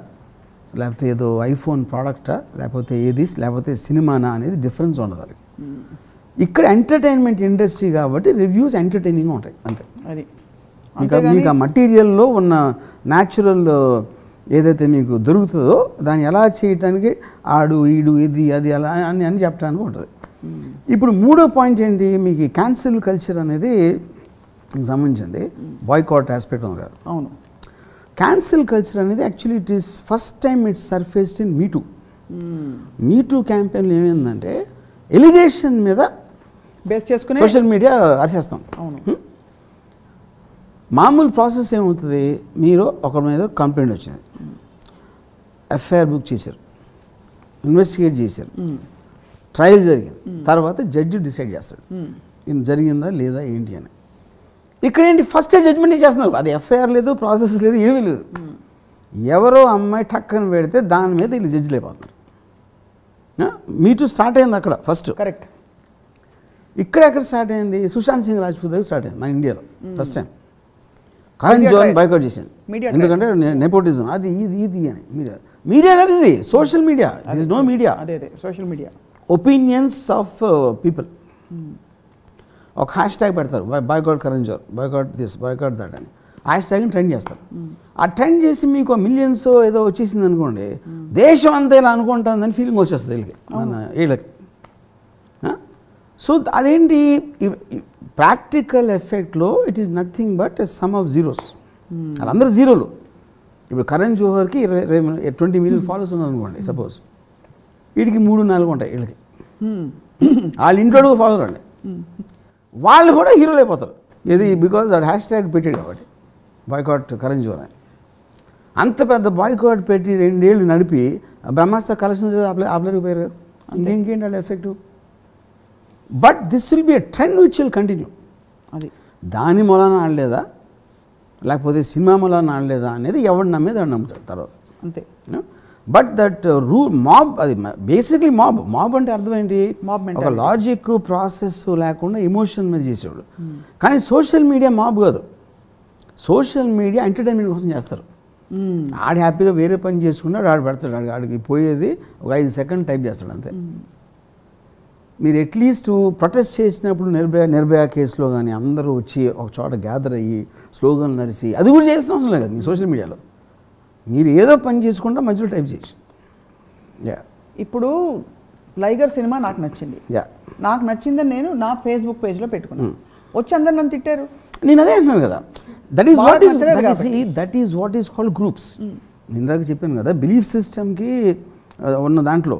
లేకపోతే ఏదో ఐఫోన్ ప్రోడక్టా, లేకపోతే ఏది, లేకపోతే సినిమానా అనేది డిఫరెన్స్ ఉండదు అది. ఇక్కడ ఎంటర్టైన్మెంట్ ఇండస్ట్రీ కాబట్టి రివ్యూస్ ఎంటర్టైనింగ్గా ఉంటాయి అంతే. అది మీకు ఆ మటీరియల్లో ఉన్న న్యాచురల్ ఏదైతే మీకు దొరుకుతుందో దాన్ని ఎలా చేయటానికి ఆడు ఈడు ఇది అది అలా అని చెప్పడానికి ఉంటుంది. ఇప్పుడు మూడో పాయింట్ ఏంటి, మీకు క్యాన్సిల్ కల్చర్ అనేది సంబంధించింది, బాయ్కాట్ ఆస్పెక్ట్ ఉంది కదా. అవును, క్యాన్సిల్ కల్చర్ అనేది actually it is first time it's surfaced in me too. Me too క్యాంపెయిన్లో ఏమైందంటే ఎలిగేషన్ మీద బేస్ చేసుకుని సోషల్ మీడియా అరిచేస్తాం. అవును, మామూలు ప్రాసెస్ ఏమవుతుంది, మీరు ఒకరి మీద కంప్లైంట్ వచ్చింది, ఎఫ్ఐఆర్ బుక్ చేశారు, ఇన్వెస్టిగేట్ చేశారు, ట్రయల్ జరిగింది, తర్వాత జడ్జి డిసైడ్ చేస్తాడు ఇది జరిగిందా లేదా ఏంటి అని. ఇక్కడ ఏంటి ఫస్ట్ జడ్జ్మెంట్ చేస్తున్నారు, అది ఎఫ్ఐఆర్ లేదు, ప్రాసెస్ లేదు, ఏమీ లేదు. ఎవరో అమ్మాయి టక్కన పెడితే దాని మీద వీళ్ళు జడ్జిలు అయిపోతున్నారు. మీటూ స్టార్ట్ అయింది అక్కడ ఫస్ట్. కరెక్ట్. ఇక్కడ ఎక్కడ స్టార్ట్ అయింది, సుశాంత్ సింగ్ రాజ్పూత్ దగ్గర స్టార్ట్ అయింది మన ఇండియాలో first time. Karan Johar boycott చేశాను, ఎందుకంటే నెపోటిజం అది ఇది ఇది అని. మీడియా కాదు ఇది, social media. This no media, social media opinions of people. ఒక హ్యాష్ ట్యాగ్ పెడతారు, boycott Karan Johar, boycott this, boycott that అని హ్యాష్ ట్యాగ్ని ట్రెండ్ చేస్తారు. ఆ ట్రెండ్ చేసి మీకు మిలియన్స్ ఏదో వచ్చేసింది అనుకోండి, దేశం అంతా ఇలా అనుకుంటుందని ఫీలింగ్ వచ్చేస్తుంది వీళ్ళకి, మన వీళ్ళకి. సో అదేంటి ప్రాక్టికల్ ఎఫెక్ట్లో it is nothing but some of zeros. వాళ్ళందరూ జీరోలు. ఇప్పుడు కరణ్ జోహర్కి 20 మిలియన్ ఫాలోవర్స్ ఉన్నారు అనుకోండి సపోజ్, వీడికి 3-4 ఉంటాయి వీళ్ళకి. వాళ్ళ ఇంట్లో ఫాలోవర్ అండి, వాళ్ళు కూడా హీరోలు అయిపోతారు. ఇది బికాజ్ అది హ్యాష్ ట్యాగ్ పెట్టాడు కాబట్టి, బాయ్కాట్ కరణ్ జోహర్ అని. అంత పెద్ద బాయ్కాట్ పెట్టి 2 ఏళ్ళు నడిపి బ్రహ్మాస్త్ర కలెక్షన్ ఆపలేకపోయారు కదా, ఇంకేంటి వాళ్ళ effective. But this will be a trend which will continue. అది దాని మూలాన ఆడలేదా లేకపోతే సినిమా మూలాన ఆడలేదా అనేది ఎవడు నమ్మేది ఎవడు నమ్ముతాడు తర్వాత అంతే. బట్ దట్ రూల్ మాబ్, అది బేసిక్లీ మాబ్ అంటే అర్థం ఏంటి, ఒక లాజిక్ ప్రాసెస్ లేకుండా ఎమోషన్ మీద చేసేవాడు. కానీ సోషల్ మీడియా మాబ్ కాదు, సోషల్ మీడియా ఎంటర్టైన్మెంట్ కోసం చేస్తారు. ఆడు హ్యాపీగా వేరే పని చేసుకున్నాడు, ఆడు పెడతాడు, ఆడికి పోయేది ఒక 5 సెకండ్ టైప్ చేస్తాడు అంతే. మీరు అట్లీస్ట్ ప్రొటెస్ట్ చేసినప్పుడు నిర్భయ కేసులో కానీ అందరూ వచ్చి ఒక చోట గ్యాదర్ అయ్యి స్లోగన్లు నడిచి అది కూడా చేయాల్సిన అవసరం లేదు మీ సోషల్ మీడియాలో. మీరు ఏదో పని చేసుకుంటే మధ్యలో టైప్ చేసి. ఇప్పుడు లైగర్ సినిమా నాకు నచ్చింది, నాకు నచ్చిందని నేను నా ఫేస్బుక్ పేజ్లో పెట్టుకున్నాను, వచ్చి అందరు నన్ను తిట్టారు. నేను అదే అంటున్నాను కదా, that is what is called groups. ఇందాక చెప్పాను కదా, బిలీఫ్ సిస్టమ్కి ఉన్న దాంట్లో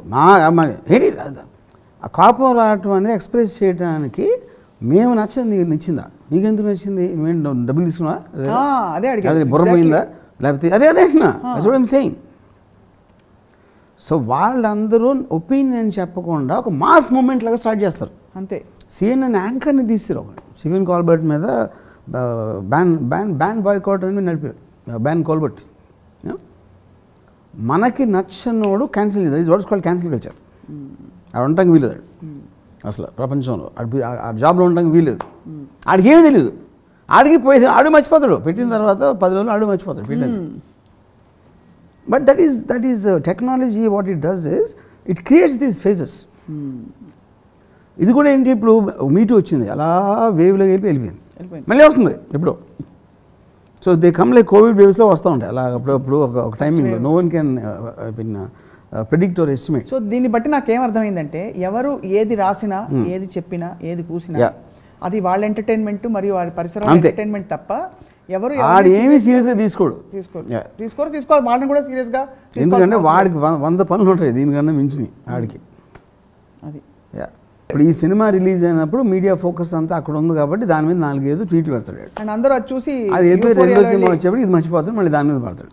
ఆ కోపం రావటం అనేది ఎక్స్ప్రెస్ చేయడానికి మేము నచ్చింది, నీకు నచ్చిందా, నీకెందుకు నచ్చింది, నువ్వేం డబ్బులు తీసుకున్నా, అదే బుర్ర పోయిందా, లేకపోతే అదే అంటున్నా, సేయింగ్. సో వాళ్ళందరూ ఒపీనియన్ చెప్పకుండా ఒక మాస్ మూమెంట్ లాగా స్టార్ట్ చేస్తారు అంతే. CNN యాంకర్ని తీసారు, ఒక స్టీఫెన్ కాల్బర్ట్ మీద బ్యాన్ బాయ్కాట్ అని నడిపారు, బ్యాన్ కాల్బర్ట్. మనకి నచ్చనోడు క్యాన్సిల్ చేయాలి, is what is called cancel culture. ఆడు ఉండటానికి వీలేదు అసలు ప్రపంచంలో, ఆ జాబ్లో ఉండటానికి వీలేదు. ఆడికి ఏమీ తెలియదు, ఆడికి పోయేది ఆడు మర్చిపోతాడు, పెట్టిన తర్వాత 10 రోజులు ఆడు మర్చిపోతాడు పెట్టాను. But that is technology, what it does is it creates these phases. ఇది కూడా ఏంటి, ఇప్పుడు మీటూ వచ్చింది, అలా వేవ్లోకి వెళ్ళిపోయింది, మళ్ళీ వస్తుంది ఇప్పుడు. So they come like covid వేవ్స్లో వస్తూ ఉంటాయి అలా అప్పుడప్పుడు ఒక టైమింగ్లో. No one can predict or estimate. So దీన్ని బట్టి నాకేమర్థమైందంటే, ఎవరు ఏది రాసినా, ఏది చెప్పినా, ఏది కూసినా అది వాళ్ళ ఎంటర్టైన్మెంట్ మరియు వారి పరిసరాల ఎంటర్టైన్మెంట్ తప్ప ఎవరు ఏమీ సీరియస్గా తీసుకోరు. వాళ్ళని కూడా సీరియస్గా, ఎందుకంటే వాడికి 100 పనులు ఉంటాయి దీనికన్నా మించి ఆడికి. అది ఇప్పుడు ఈ సినిమా రిలీజ్ అయినప్పుడు మీడియా ఫోకస్ అంతా అక్కడ ఉంది కాబట్టి దాని మీద 4-5 ట్వీట్లు పెడతాడు, అండ్ అందరూ అది చూసి అది వెళ్ళిపోయి 2వ సినిమా వచ్చేప్పుడు ఇది మర్చిపోతాడు, మళ్ళీ దాని మీద పడతాడు.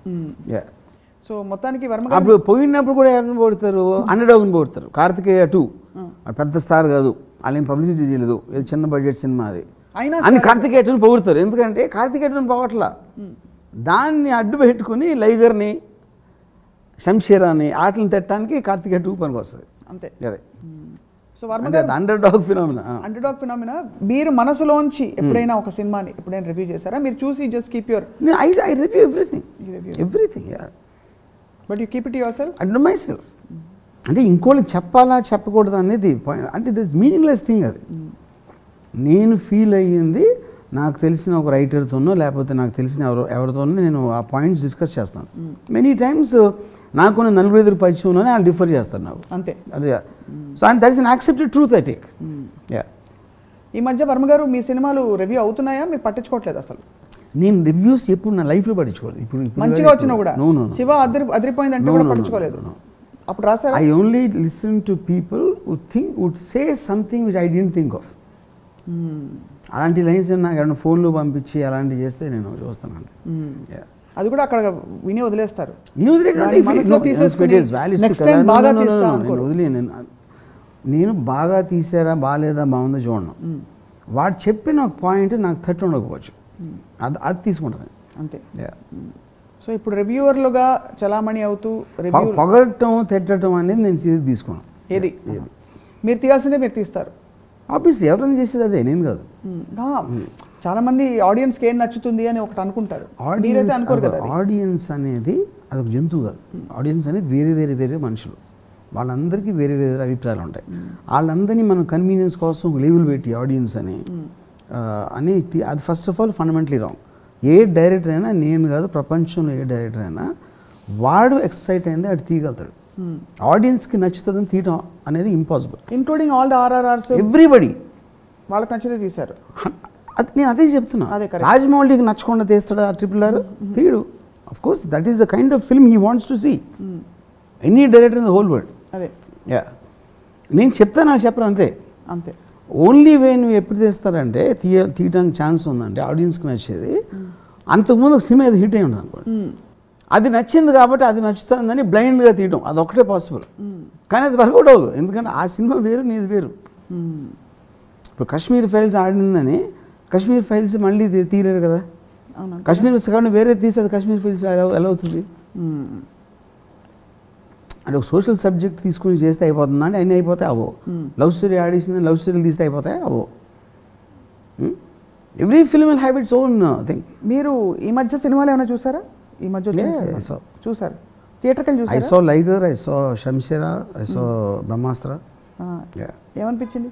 సో మొత్తానికి వర్మ గారు అప్పుడు పోయినప్పుడు కూడా ఎవరిని పోడతారు, అండర్డాగ్ని పోడతారు. కార్తికేయ 2 పెద్ద స్టార్ కాదు, వాళ్ళేం పబ్లిసిటీ చేయలేదు, ఇది చిన్న బడ్జెట్ సినిమా అది అయినా అని కార్తికేయ 2ని పొగుడతారు. ఎందుకంటే కార్తికేయ 2ని పొగట్లా, దాన్ని అడ్డు పెట్టుకుని లైగర్ని శంషీరాని ఆటలను తిట్టడానికి కార్తికేయ 2 పనికి వస్తుంది అంతే. అదే. సో వర్మ అంటే అది అండర్డాగ్ ఫినామినా. అండర్డాగ్ ఫినామినా. మీరు మనసులోంచి ఎప్పుడైనా ఒక సినిమాని ఎప్పుడైనా రివ్యూ చేశారా? మీరు చూసి just keep your I review everything but you keep it your self under my self. అంటే ఇంకోళ్ళకి చెప్పాలా చెప్పకూడదు అనేది పాయింట్. అంటే దిస్ మీనింగ్లెస్ థింగ్ అది. నేను ఫీల్ అయ్యింది నాకు తెలిసిన ఒక రైటర్తోనో లేకపోతే నాకు తెలిసిన ఎవరితోనో నేను ఆ పాయింట్స్ డిస్కస్ చేస్తాను. మెనీ టైమ్స్ నాకు కొన్ని 4-5 పరిచయంలోనే వాళ్ళు డిఫర్ చేస్తారు నాకు అంతే. అదే. So and that is an accepted truth I take. ఈ మధ్య వర్మ గారు మీ సినిమాలు రివ్యూ అవుతున్నాయా? మీరు పట్టించుకోవట్లేదు అసలు? నేను రివ్యూస్ ఎప్పుడు నా లైఫ్లో పట్టించుకోలేదు. ఇప్పుడు మంచిగా వచ్చినా కూడా శివ అదిరిపోయిందంటే కూడా పట్టించుకోలేదు. అప్పుడు రాశారు. I only listen to people would say something which I don't think of. అలాంటి లైన్స్ నాకు ఏమైనా ఫోన్లో పంపించి అలాంటివి చేస్తే నేను చూస్తాను. అది కూడా అక్కడ విని వదిలేస్తారు. నేను బాగా తీసారా బాగాలేదా బాగుందో చూడను. వాడు చెప్పిన ఒక పాయింట్ నాకు తట్టు ఉండకపోవచ్చు, అది తీసుకుంటాను అంతే. సో ఇప్పుడు రివ్యూవర్లుగా చలామణి అవుతూ పొగడటం తిట్టడం అనేది నేను సీరియస్ తీసుకోను. ఏది మీరు తీయాల్సిందే మీరు తీస్తారు. ఆబ్వియస్లీ ఎవరైనా చేసేది అదే, నేను కాదు. చాలా మంది ఆడియన్స్కి ఏం నచ్చుతుంది అని ఒకటి అనుకుంటారు, మీరైతే అనుకోరు కదా. ఆడియన్స్ అనేది అదొక జంతువు కాదు. ఆడియన్స్ అనేది వేరే వేరే వేరే మనుషులు, వాళ్ళందరికీ వేరే వేరే అభిప్రాయాలు ఉంటాయి. వాళ్ళందరినీ మనం కన్వీనియన్స్ కోసం లేబుల్ పెట్టి ఆడియన్స్ అని అది first of all fundamentally wrong. A director అయినా, నేను కాదు ప్రపంచంలో ఏ డైరెక్టర్ అయినా, వాడు ఎక్సైట్ అయింది అటు తీయగలుగుతాడు. ఆడియన్స్కి నచ్చుతుందని తీయటం అనేది impossible. Including all the RRRs everybody వాళ్ళకి నచ్చితే తీశారు. అది నేను అదే చెప్తున్నా. రాజమౌళికి నచ్చకుండా తీస్తాడు ఆ RRR, తీయడు. Of course that is the kind of film he wants to see. Any director in the whole world. అదే నేను చెప్తాను, నాకు చెప్పను అంతే. అంతే. ఓన్లీ వే నువ్వు ఎప్పుడు తీస్తారంటే తీయడానికి ఛాన్స్ ఉందంటే ఆడియన్స్కి నచ్చేది. అంతకుముందు ఒక సినిమా ఏది హిట్ అయి ఉంటుంది అనుకోండి, అది నచ్చింది కాబట్టి అది నచ్చుతుందని బ్లైండ్గా తీయడం, అది ఒకటే పాసిబుల్. కానీ అది వర్కౌట్ అవ్వదు, ఎందుకంటే ఆ సినిమా వేరు, నీది వేరు. ఇప్పుడు కాశ్మీర్ ఫైల్స్ ఆడిందని కాశ్మీర్ ఫైల్స్ మళ్ళీ తీయలేరు కదా. కాశ్మీర్ కానీ వేరే తీస్తే అది కాశ్మీర్ ఫైల్స్ ఎలా అవుతుంది? అంటే ఒక సోషల్ సబ్జెక్ట్ తీసుకుని చేస్తే అయిపోతుందా అంటే అన్నీ అయిపోతాయి అవో. లవ్ స్టోరీ ఆడిషన్ లవ్ స్టోరీలు తీస్తే అయిపోతాయి అవో. Every film will have its own thing. మీరు ఈ మధ్య సినిమాలు ఏమైనా చూసారా? ఈ మధ్య చూసారు? థియేటర్కి వెళ్ళి చూసారా? I saw Liger, I saw Shamshera, I saw Brahmastra. ఏమనిపించింది?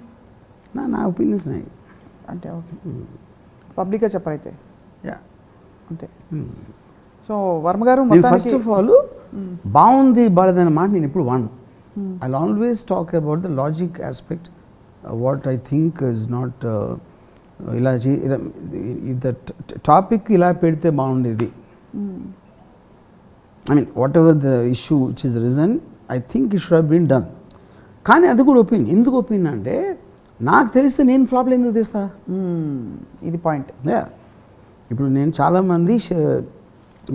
నా ఒపీనియన్స్ అంటే ఓకే, పబ్లిక్గా చెప్పరైతే అంతే. సో వర్మ గారు ఫస్ట్ ఆఫ్ ఆల్ బాగుంది బాలేదన్న మాట నేను ఇప్పుడు వాడను. I always talk about the logic aspect, what I think is not. ఇలా ద టాపిక్ ఇలా పెడితే బాగుండేది. I mean whatever the issue which is reason, I think it should have been done. కానీ అది కూడా ఒపీనియన్. ఎందుకు ఒపీనియన్ అంటే నాకు తెలిస్తే నేను ఫ్లాప్లు ఎందుకు తీస్తా? ఇది పాయింట్. ఇప్పుడు నేను చాలామంది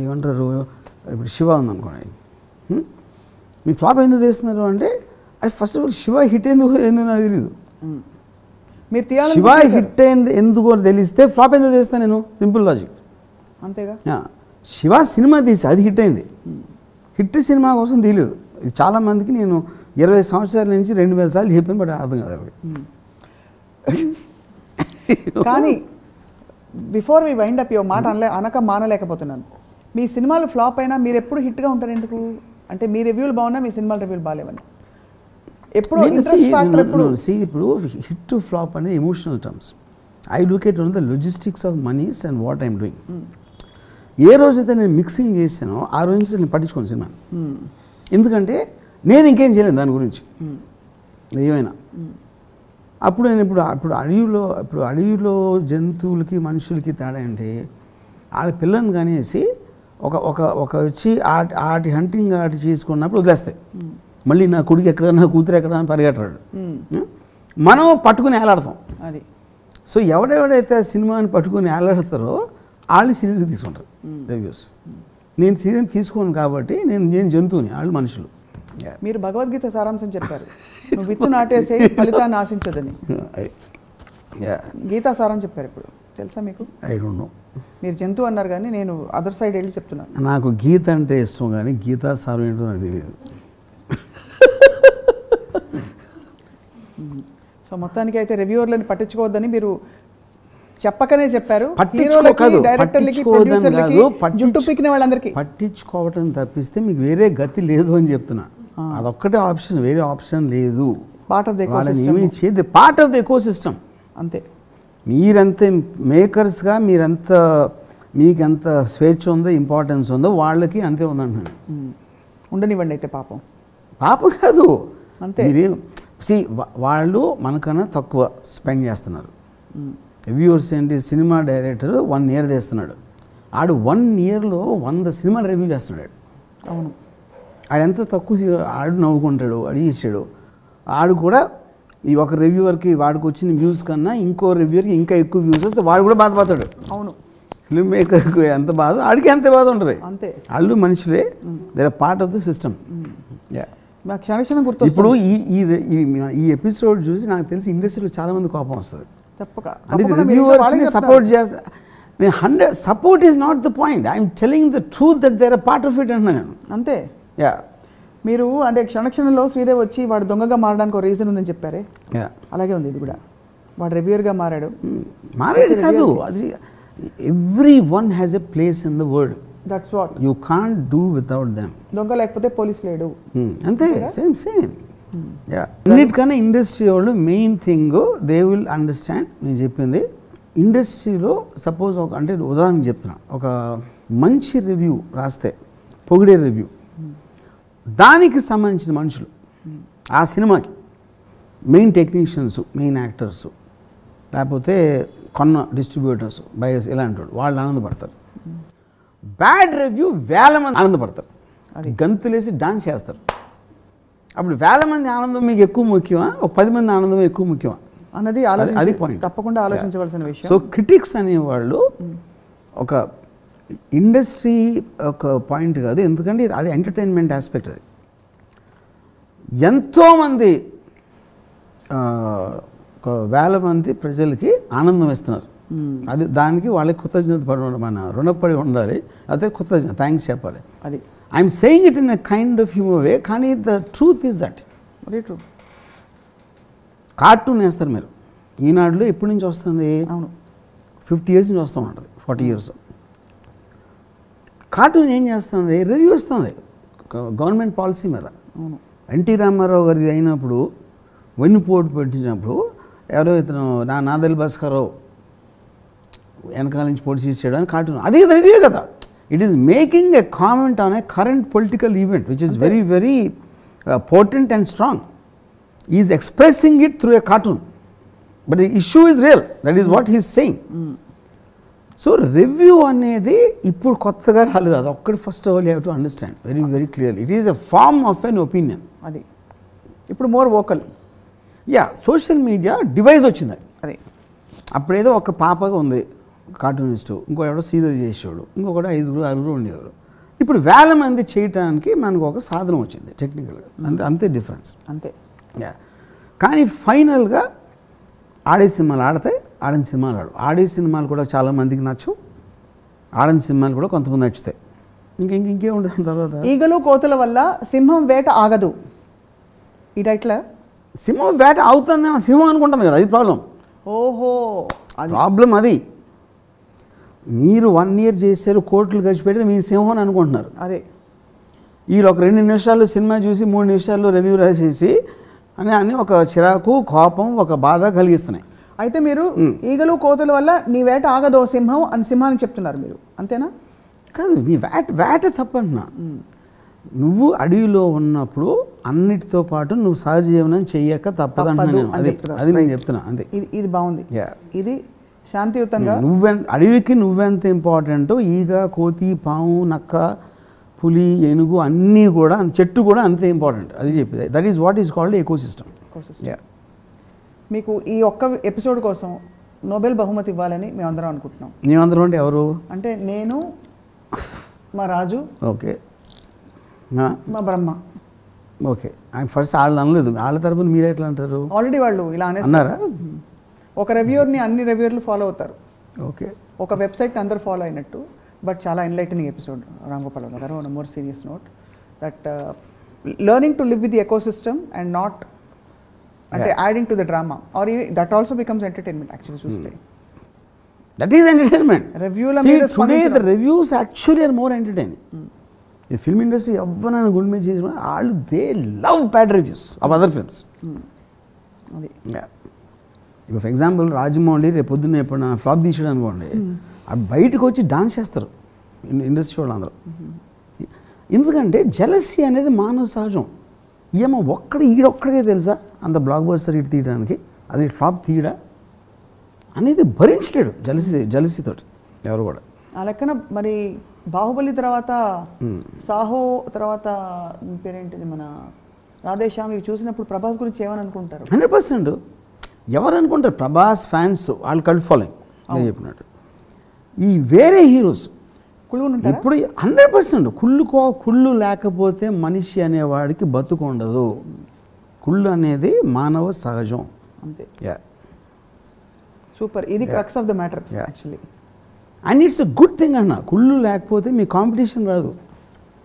ఏమంటారు, ఇప్పుడు శివ ఉందనుకోండి, మీ ఫ్లాప్ ఎందుకు తీస్తున్నారు అంటే, అది first of all Shiva hit ఎందుకు నాకు తెలియదు. మీరు తీయాలి, శివ హిట్ అయింది ఎందుకు తెలిస్తే ఫ్లాప్ ఎందుకు తీస్తాను నేను? సింపుల్ లాజిక్ అంతేగా. శివ సినిమా తీసి అది హిట్ అయింది, హిట్ సినిమా కోసం తీయలేదు. ఇది చాలామందికి నేను 20 సంవత్సరాల నుంచి 2000 సార్లు చెప్పాను, బట్ అర్థం కాదు. కానీ బిఫోర్ వి వైండ్ అప్, మాట అనక మానలేకపోతున్నాను. మీ సినిమాలు ఫ్లాప్ అయినా మీరు ఎప్పుడు హిట్గా ఉంటారు ఎందుకు? అంటే మీ రివ్యూలు బాగున్నా మీ సినిమాల రివ్యూలు బాగాలేవని ఎప్పుడు? ఇప్పుడు హిట్ టు ఫ్లాప్ అనేది emotional terms. I look at on the logistics of monies and what I'm doing. ఏ రోజైతే నేను మిక్సింగ్ చేసానో ఆ రోజు నుంచి నేను పట్టించుకోను సినిమా. ఎందుకంటే నేను ఇంకేం చేయలేను దాని గురించి ఏమైనా. అప్పుడు నేను ఇప్పుడు అడవిలో జంతువులకి మనుషులకి తేడా అంటే, వాళ్ళ పిల్లని కనేసి ఒక వచ్చి ఆటి హంటింగ్ ఆటి చేసుకున్నప్పుడు వదిలేస్తాయి. మళ్ళీ నా కొడుకు ఎక్కడ, నా కూతురు ఎక్కడ అని పరిగెట్టాడు. మనం పట్టుకుని ఏలాడతాం. అది సో ఎవడెవడైతే సినిమాని పట్టుకుని ఏలాడతారో వాళ్ళు సీరియస్గా తీసుకుంటారు రివ్యూస్. నేను సీరియస్ తీసుకోను కాబట్టి నేను జంతువుని, వాళ్ళు మనుషులు. మీరు భగవద్గీత సారాంశం చెప్పారు, నువ్వు విత్తు నాటేసే ఫలితాన్ని ఆశించదని. గీతా సారం చెప్పారు. ఇప్పుడు తెలుసా మీకు? I don't know. మీరు జంతువు అన్నారు కానీ నేను అదర్ సైడ్ వెళ్ళి చెప్తున్నాను. నాకు గీత అంటే ఇష్టం కానీ గీతా సారం ఏంటో నాకు తెలియదు. సో మొత్తానికి అయితే రివ్యూవర్లని పట్టించుకోవద్దని మీరు చెప్పకనే చెప్పారు. పట్టించుకోవటం తప్పిస్తే మీకు వేరే గతి లేదు అని చెప్తున్నా. అదొక్కటే ఆప్షన్, వేరే ఆప్షన్ లేదు. పార్ట్ ఆఫ్ ద ఎకోసిస్టమ్ అంతే. మీరంతే మేకర్స్గా మీకెంత స్వేచ్ఛ ఉందో, ఇంపార్టెన్స్ ఉందో వాళ్ళకి అంతే ఉందంటున్నాను. ఉండనివ్వండి అయితే. పాపం కాదు అంతే. వాళ్ళు మనకన్నా తక్కువ స్పెండ్ చేస్తున్నారు. రివ్యూవర్స్ ఏంటి, సినిమా డైరెక్టర్ 1 year చేస్తున్నాడు, ఆడు 1 yearలో 100 సినిమాలు రివ్యూ చేస్తున్నాడు. అవును. ఆడు ఎంత తక్కువ, ఆడు నవ్వుకుంటాడు, అడిగేసాడు. ఆడు కూడా ఈ ఒక రివ్యూవర్కి వాడికి వచ్చిన వ్యూస్ కన్నా ఇంకో రివ్యూవర్కి ఇంకా ఎక్కువ వ్యూస్ వస్తే వాడు కూడా బాధపడతాడు. అవును. ఫిల్మ్ మేకర్కి ఎంత బాధ, ఆడికి అంతే బాధ ఉంటుంది. అంతే. వాళ్ళు మనుషులే, they are part of the system. క్షణక్షణం గుర్తు. ఇప్పుడు ఈ ఎపిసోడ్ చూసి నాకు తెలిసి ఇండస్ట్రీలో చాలా మంది కోపం వస్తుంది. అంటే రివ్యూవర్స్ని సపోర్ట్ చేస్తా. Support is not the point, I'm telling the truth that they are part of it అంటున్నా నేను. అంతే. మీరు అంటే క్షణక్షణంలో శ్రీదేవ్ వచ్చి వాడు దొంగగా మారడానికి ఒక రీజన్ ఉందని చెప్పారే, అలాగే ఉంది ఇది కూడా. వాడు రివ్యూవర్గా మారాడు కాదు, అది every one has a place in the world. That's what you can't do without them. దొంగ లేకపోతే పోలీస్ లేడు. అంతే, సేమ్. అన్నిటికన్నా ఇండస్ట్రీ వాళ్ళు main thing they will understand. నేను చెప్పింది ఇండస్ట్రీలో సపోజ్ అంటే ఉదాహరణకు చెప్తున్నా, ఒక మంచి రివ్యూ రాస్తే, పొగిడే రివ్యూ, దానికి సంబంధించిన మనుషులు ఆ సినిమాకి మెయిన్ టెక్నీషియన్స్, మెయిన్ యాక్టర్స్, లేకపోతే కొన్న డిస్ట్రిబ్యూటర్స్, బయర్స్, ఇలాంటి వాళ్ళు ఆనందపడతారు. బ్యాడ్ రివ్యూ 1000 మంది ఆనందపడతారు, గంతులేసి డాన్స్ చేస్తారు. అప్పుడు 1000 మంది ఆనందం మీకు ఎక్కువ ముఖ్యమా, ఒక 10 మంది ఆనందం ఎక్కువ ముఖ్యమా అన్నది అది పాయింట్. తప్పకుండా ఆలోచించవలసిన విషయం. సో క్రిటిక్స్ అనేవాళ్ళు ఒక ఇండస్ట్రీ ఒక పాయింట్ కాదు, ఎందుకంటే అది ఎంటర్టైన్మెంట్ ఆస్పెక్ట్. అది ఎంతోమంది 1000 మంది ప్రజలకి ఆనందం ఇస్తున్నారు. అది దానికి వాళ్ళకి కృతజ్ఞత పడి మన రుణపడి ఉండాలి. అదే కృతజ్ఞత, థ్యాంక్స్ చెప్పాలి. అది I'm saying it in a kind of humour way, కానీ the truth is that. Very true. Cartoon వేస్తారు మీరు, ఈనాడులో ఎప్పటి నుంచి వస్తుంది? అవును, 50 years నుంచి వస్తూ ఉంటుంది, 40 years. కార్టూన్ ఏం చేస్తుంది? రివ్యూ ఇస్తుంది గవర్నమెంట్ పాలసీ మీద. అవును. ఎన్టీ రామారావు గారిది అయినప్పుడు వెన్నుపోటు పెట్టినప్పుడు ఎవరో ఇతను నాదెల్ భాస్కర్రావు వెనకాల నుంచి పోటీ చేసాడు అని కార్టూన్, అది రివ్యూ కదా. It is making a comment on a current political event which is very very potent and strong. Is expressing it through a cartoon, but the issue is real. That is what he's saying. So review అనేది ఇప్పుడు కొత్తగా రాలేదు, అది ఒక్కటి first of all you have to understand very very clearly. It is a form of an opinion. అది ఇప్పుడు more vocal. Social media device వచ్చింది. అది అప్పుడేదో ఒక పాపగా ఉంది కార్టూనిస్టు, ఇంకో ఎవడో సీదర్ చేసేవాడు, ఇంకొకటి 5-6 ఉండేవారు. ఇప్పుడు 1000 మంది చేయటానికి మనకు ఒక సాధనం వచ్చింది టెక్నికల్గా. అంతే డిఫరెన్స్. అంతే. కానీ ఫైనల్గా ఆడే సినిమాలు ఆడతాయి, ఆడని సినిమాలు ఆడే సినిమాలు కూడా చాలామందికి నచ్చు, ఆడని సినిమాలు కూడా కొంతమంది నచ్చుతాయి. ఇంకేం ఉండదు తర్వాత. ఈగలు కోతుల వల్ల సింహం వేట ఆగదు. ఈ టైట్లా సింహం వేట అవుతుంది అని సింహం అనుకుంటుంది కదా, అది ప్రాబ్లం. ఓహో, ప్రాబ్లం అది. మీరు 1 year చేశారు, కోట్లు ఖర్చు పెడితే మీరు సింహం అని అనుకుంటున్నారు. అదే వీళ్ళు ఒక 2 నిమిషాల్లో సినిమా చూసి 3 నిమిషాల్లో రివ్యూ రాసేసి అన్నీ ఒక చిరాకు, కోపం, ఒక బాధ కలిగిస్తున్నాయి. అయితే మీరు ఈగలు కోతుల వల్ల నీ వేట ఆగదో సింహం అని సింహానికి చెప్తున్నారు మీరు, అంతేనా? కాదు, నీ వేట తప్పంటున్నా. నువ్వు అడవిలో ఉన్నప్పుడు అన్నిటితో పాటు నువ్వు సహజ జీవనం చెయ్యక తప్పదంటున్నా. అది నేను చెప్తున్నా. అంతే. ఇది బాగుంది. ఇది శాంతియుతంగా. అడవికి నువ్వెంత ఇంపార్టెంటో ఈగ, కోతి, పాము, నక్క, పులి, ఏనుగు అన్నీ కూడా, చెట్టు కూడా అంతే ఇంపార్టెంట్. అది చెప్పింది. That is what is called ecosystem. మీకు ఈ ఒక్క ఎపిసోడ్ కోసం నోబెల్ బహుమతి ఇవ్వాలని మేమందరం అనుకుంటున్నాం. మేమందరం అంటే ఎవరు? అంటే నేను, మా రాజు, ఓకే, మా బ్రహ్మ. ఓకే. ఆయన ఫస్ట్ వాళ్ళు అనలేదు, వాళ్ళ తరపున మీరు ఎట్లా అంటారు? ఆల్రెడీ వాళ్ళు ఇలా అన్నారా? ఒక రివ్యూర్ని అన్ని రివ్యూర్లు ఫాలో అవుతారు. ఓకే. ఒక వెబ్సైట్ అందరు ఫాలో అయినట్టు. బట్ చాలా enlightening episode Ram Gopal Varma garu. On more serious note, that learning to live with the ecosystem and not అంటే adding to the drama or that also becomes entertainment actually చూస్తే. That is entertainment. రివ్యూల మీద today the reviews actually are more entertaining. ఈ ఫిల్మ్ ఇండస్ట్రీ ఎవరైనా గుండె మీద చేసిన వాళ్ళు they love bad reviews of other films. అది ఇప్పుడు ఫర్ ఎగ్జాంపుల్ రాజమౌళి రేపు పొద్దున్న ఎప్పుడు ఫ్లాప్ తీసాడు అనుకోండి, అది బయటకు వచ్చి డాన్స్ చేస్తారు ఇండస్ట్రీ వాళ్ళు అందరూ. ఎందుకంటే జెలసీ అనేది మానవ సహజం. ఏమో ఈడొక్కడికే తెలుసా అంత బ్లాక్ బస్టర్ ఇటు తీయడానికి, అది ఫ్లాప్ తీయడా అనేది భరించలేడు జలసీతోటి ఎవరు కూడా. ఆ లెక్కన మరి బాహుబలి తర్వాత సాహో తర్వాత పేరేంటిది మన రాధేశ్యామ్ ఇవి చూసినప్పుడు ప్రభాస్ గురించి ఏమని అనుకుంటారు? 100% ఎవరు అనుకుంటారు? ప్రభాస్ ఫ్యాన్స్ వాళ్ళు కల్ట్ ఫాలోయింగ్ నేను చెప్పినట్టు. ఈ వేరే హీరోస్ ఇప్పుడు 100% కుళ్ళు లేకపోతే మనిషి అనేవాడికి బతుకు ఉండదు. కుళ్ళు అనేది మానవ సహజం. అంతే. సూపర్. ఇది crux of the matter actually. And it's a good thing అన్న. కుళ్ళు లేకపోతే మీ కాంపిటీషన్ రాదు.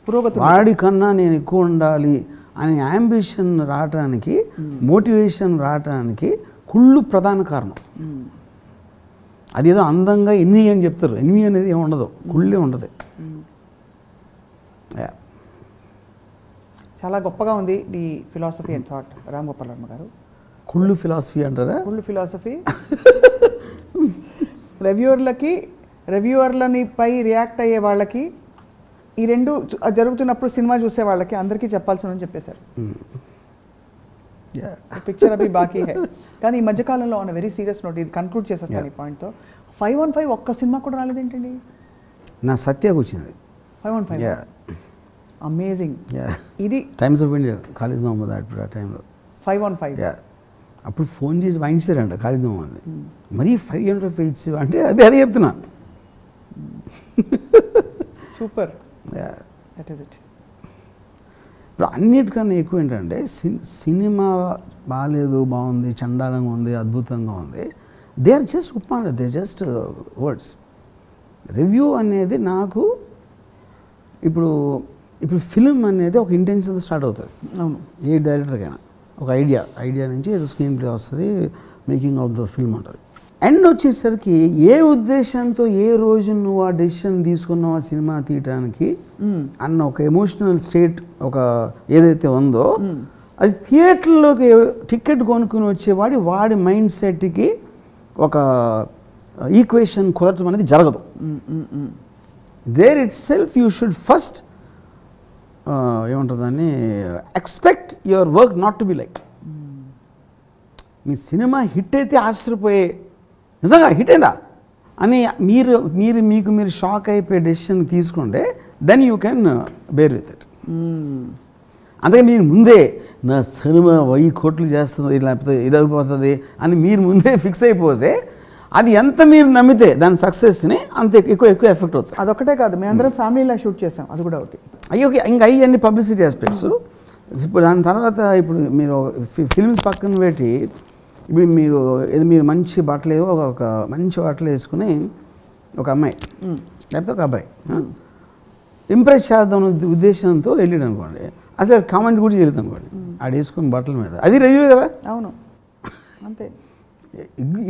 పురోగతి వాడి కన్నా నేను ఎక్కువ ఉండాలి అనే యాంబిషన్ రావటానికి, మోటివేషన్ రావటానికి కుళ్ళు ప్రధాన కారణం. అదేదో అందంగా ఎన్ని అని చెప్తారు, ఎనిమి అనేది ఏమి ఉండదు, కుళ్ళే ఉండదు. చాలా గొప్పగా ఉంది ఈ philosophy and thought Ram Gopal Varma గారు. కుళ్ళు ఫిలాసఫీ అంటారా? కుళ్ళు ఫిలాసఫీ. రివ్యూవర్లని పై రియాక్ట్ అయ్యే వాళ్ళకి, ఈ రెండు జరుగుతున్నప్పుడు సినిమా చూసే వాళ్ళకి అందరికీ చెప్పాల్సిందని చెప్పేశారు. పిక్చర్ అవి బాకీ హై. కానీ ఈ మధ్యకాలంలో ఉన్న వెరీ సీరియస్ నోట్, ఇది కన్క్లూడ్ చేసేస్తాను ఈ పాయింట్తో. 515 ఒక్క సినిమా కూడా రాలేదేంటండి? నా సత్యాకు వచ్చింది 515. అమేజింగ్. ఇది టైమ్స్ ఆఫ్ ఇండియా ఖాళీ మహమ్మద్ ఆ టైంలో 515. అప్పుడు ఫోన్ చేసి వాయించారంట ఖాళీ మహమ్మద్. మరీ 508 అంటే అదే చెప్తున్నా. సూపర్. That is it. ఇప్పుడు అన్నిటికన్నా ఎక్కువ ఏంటంటే సినిమా బాగాలేదు, బాగుంది, చండాలంగా ఉంది, అద్భుతంగా ఉంది, దే ఆర్ జస్ట్ ఉప్మాన, దే జస్ట్ వర్డ్స్. రివ్యూ అనేది నాకు ఇప్పుడు ఫిలిం అనేది ఒక ఇంటెన్షన్తో స్టార్ట్ అవుతుంది. అవును. ఏ డైరెక్టర్కైనా ఒక ఐడియా నుంచి ఏదో స్క్రీన్ ప్లే వస్తుంది, మేకింగ్ ఆఫ్ ద ఫిల్మ్ ఉంటుంది. ఎండ్ వచ్చేసరికి ఏ ఉద్దేశంతో ఏ రోజు నువ్వు ఆ డెసిషన్ తీసుకున్నావు ఆ సినిమా తీయటానికి అన్న ఒక ఎమోషనల్ స్టేట్ ఒక ఏదైతే ఉందో, అది థియేటర్లోకి టికెట్ కొనుక్కుని వచ్చేవాడి వాడి మైండ్ సెట్కి ఒక ఈక్వేషన్ కుదరటం అనేది జరగదు. There itself you should first ఏముంటుందని expect your work not to be like. మీ సినిమా హిట్ అయితే ఆశ్చర్యపోయే, నిజంగా హిట్ అయిందా అని మీరు షాక్ అయిపోయే డెసిషన్ తీసుకుంటే then you can bear with it. అందుకే మీరు ముందే నా సినిమా 1000 కోట్లు చేస్తుంది లేకపోతే ఇది అయిపోతుంది అని మీరు ముందే ఫిక్స్ అయిపోతే అది ఎంత మీరు నమ్మితే దాని సక్సెస్ని అంత ఎక్కువ ఎఫెక్ట్ అవుతుంది. అదొకటే కాదు, మేము అందరం ఫ్యామిలీలో షూట్ చేసాం, అది కూడా ఒకటి. ఓకే, ఇంకా అన్ని పబ్లిసిటీ ఆస్పెక్ట్స్. ఇప్పుడు దాని తర్వాత ఇప్పుడు మీరు ఫిల్మ్స్ పక్కన పెట్టి ఇప్పుడు మీరు మంచి బట్టలు ఒక మంచి బట్టలు వేసుకుని ఒక అమ్మాయి లేకపోతే ఒక అబ్బాయి ఇంప్రెస్ చేద్దాం ఉద్దేశంతో వెళ్ళాడు అనుకోండి, అసలు కామెంట్ కూడా చేయలేదు అనుకోండి ఆడ వేసుకుని బట్టల మీద, అది రివ్యూ కదా. అవును, అంతే.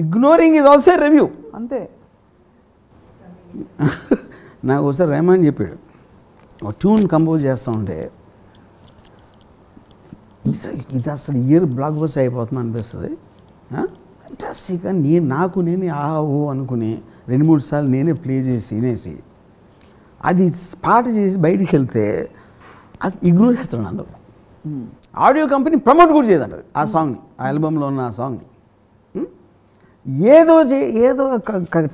Ignoring is also review. అంతే. నాకు ఒకసారి రెహమాన్ చెప్పాడు, ఒక ట్యూన్ కంపోజ్ చేస్తూ ఉంటే ఇది అసలు ఇయర్ బ్లాక్ బస్టర్ అయిపోతుంది అనిపిస్తుంది, ఫంటాస్టిక్గా నేనే ఆహో అనుకుని 2-3 సార్లు నేనే ప్లే చేసి వినేసి అది పాట చేసి బయటికి వెళ్తే అసలు ఇగ్నోర్ చేస్తాడు అందరూ. ఆడియో కంపెనీ ప్రమోట్ కూడా చేయదంట ఆ సాంగ్ని, ఆ ఆల్బంలో ఉన్న ఆ సాంగ్ని. ఏదో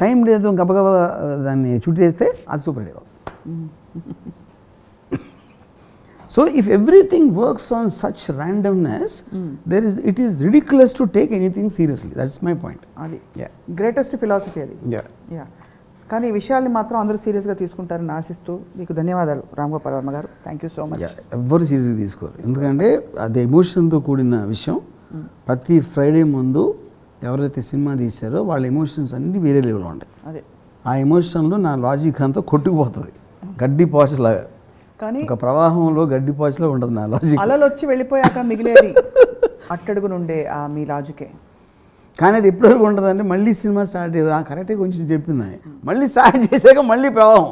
టైం లేదు గబగబా దాన్ని చుట్టేస్తే అది super hit. So if everything works on such randomness, it is ridiculous to take anything seriously. That's my point. Adi. Yeah. Greatest philosophy adi. Yeah. Yeah. కానీ ఈ విషయాల్ని మాత్రం అందరూ సీరియస్గా తీసుకుంటారని ఆశిస్తూ మీకు ధన్యవాదాలు రామ్ గోపాల్ వర్మ గారు. Thank you so much. ఎవ్వరు సీరియస్గా తీసుకోరు, ఎందుకంటే అది ఎమోషన్తో కూడిన విషయం. ప్రతి ఫ్రైడే ముందు ఎవరైతే సినిమా తీశారో వాళ్ళ ఎమోషన్స్ అన్నీ వేరే లెవెల్లో ఉంటాయి. అదే ఆ ఎమోషన్లో నా లాజిక్ అంతా కొట్టుకుపోతుంది, గడ్డి పోచలాగా. కానీ ఒక ప్రవాహంలో గడ్డి పోచలా ఉండదు నా లాజిక్. అలలు వచ్చి వెళ్ళిపోయాక మిగిలేది అట్టడుగు నుండే మీ లాజికే. కానీ అది ఎప్పటివరకు ఉంటుందంటే మళ్ళీ సినిమా స్టార్ట్ కరెక్ట్గా కొంచెం చెప్పింది, మళ్ళీ స్టార్ట్ చేశాక మళ్ళీ ప్రవాహం.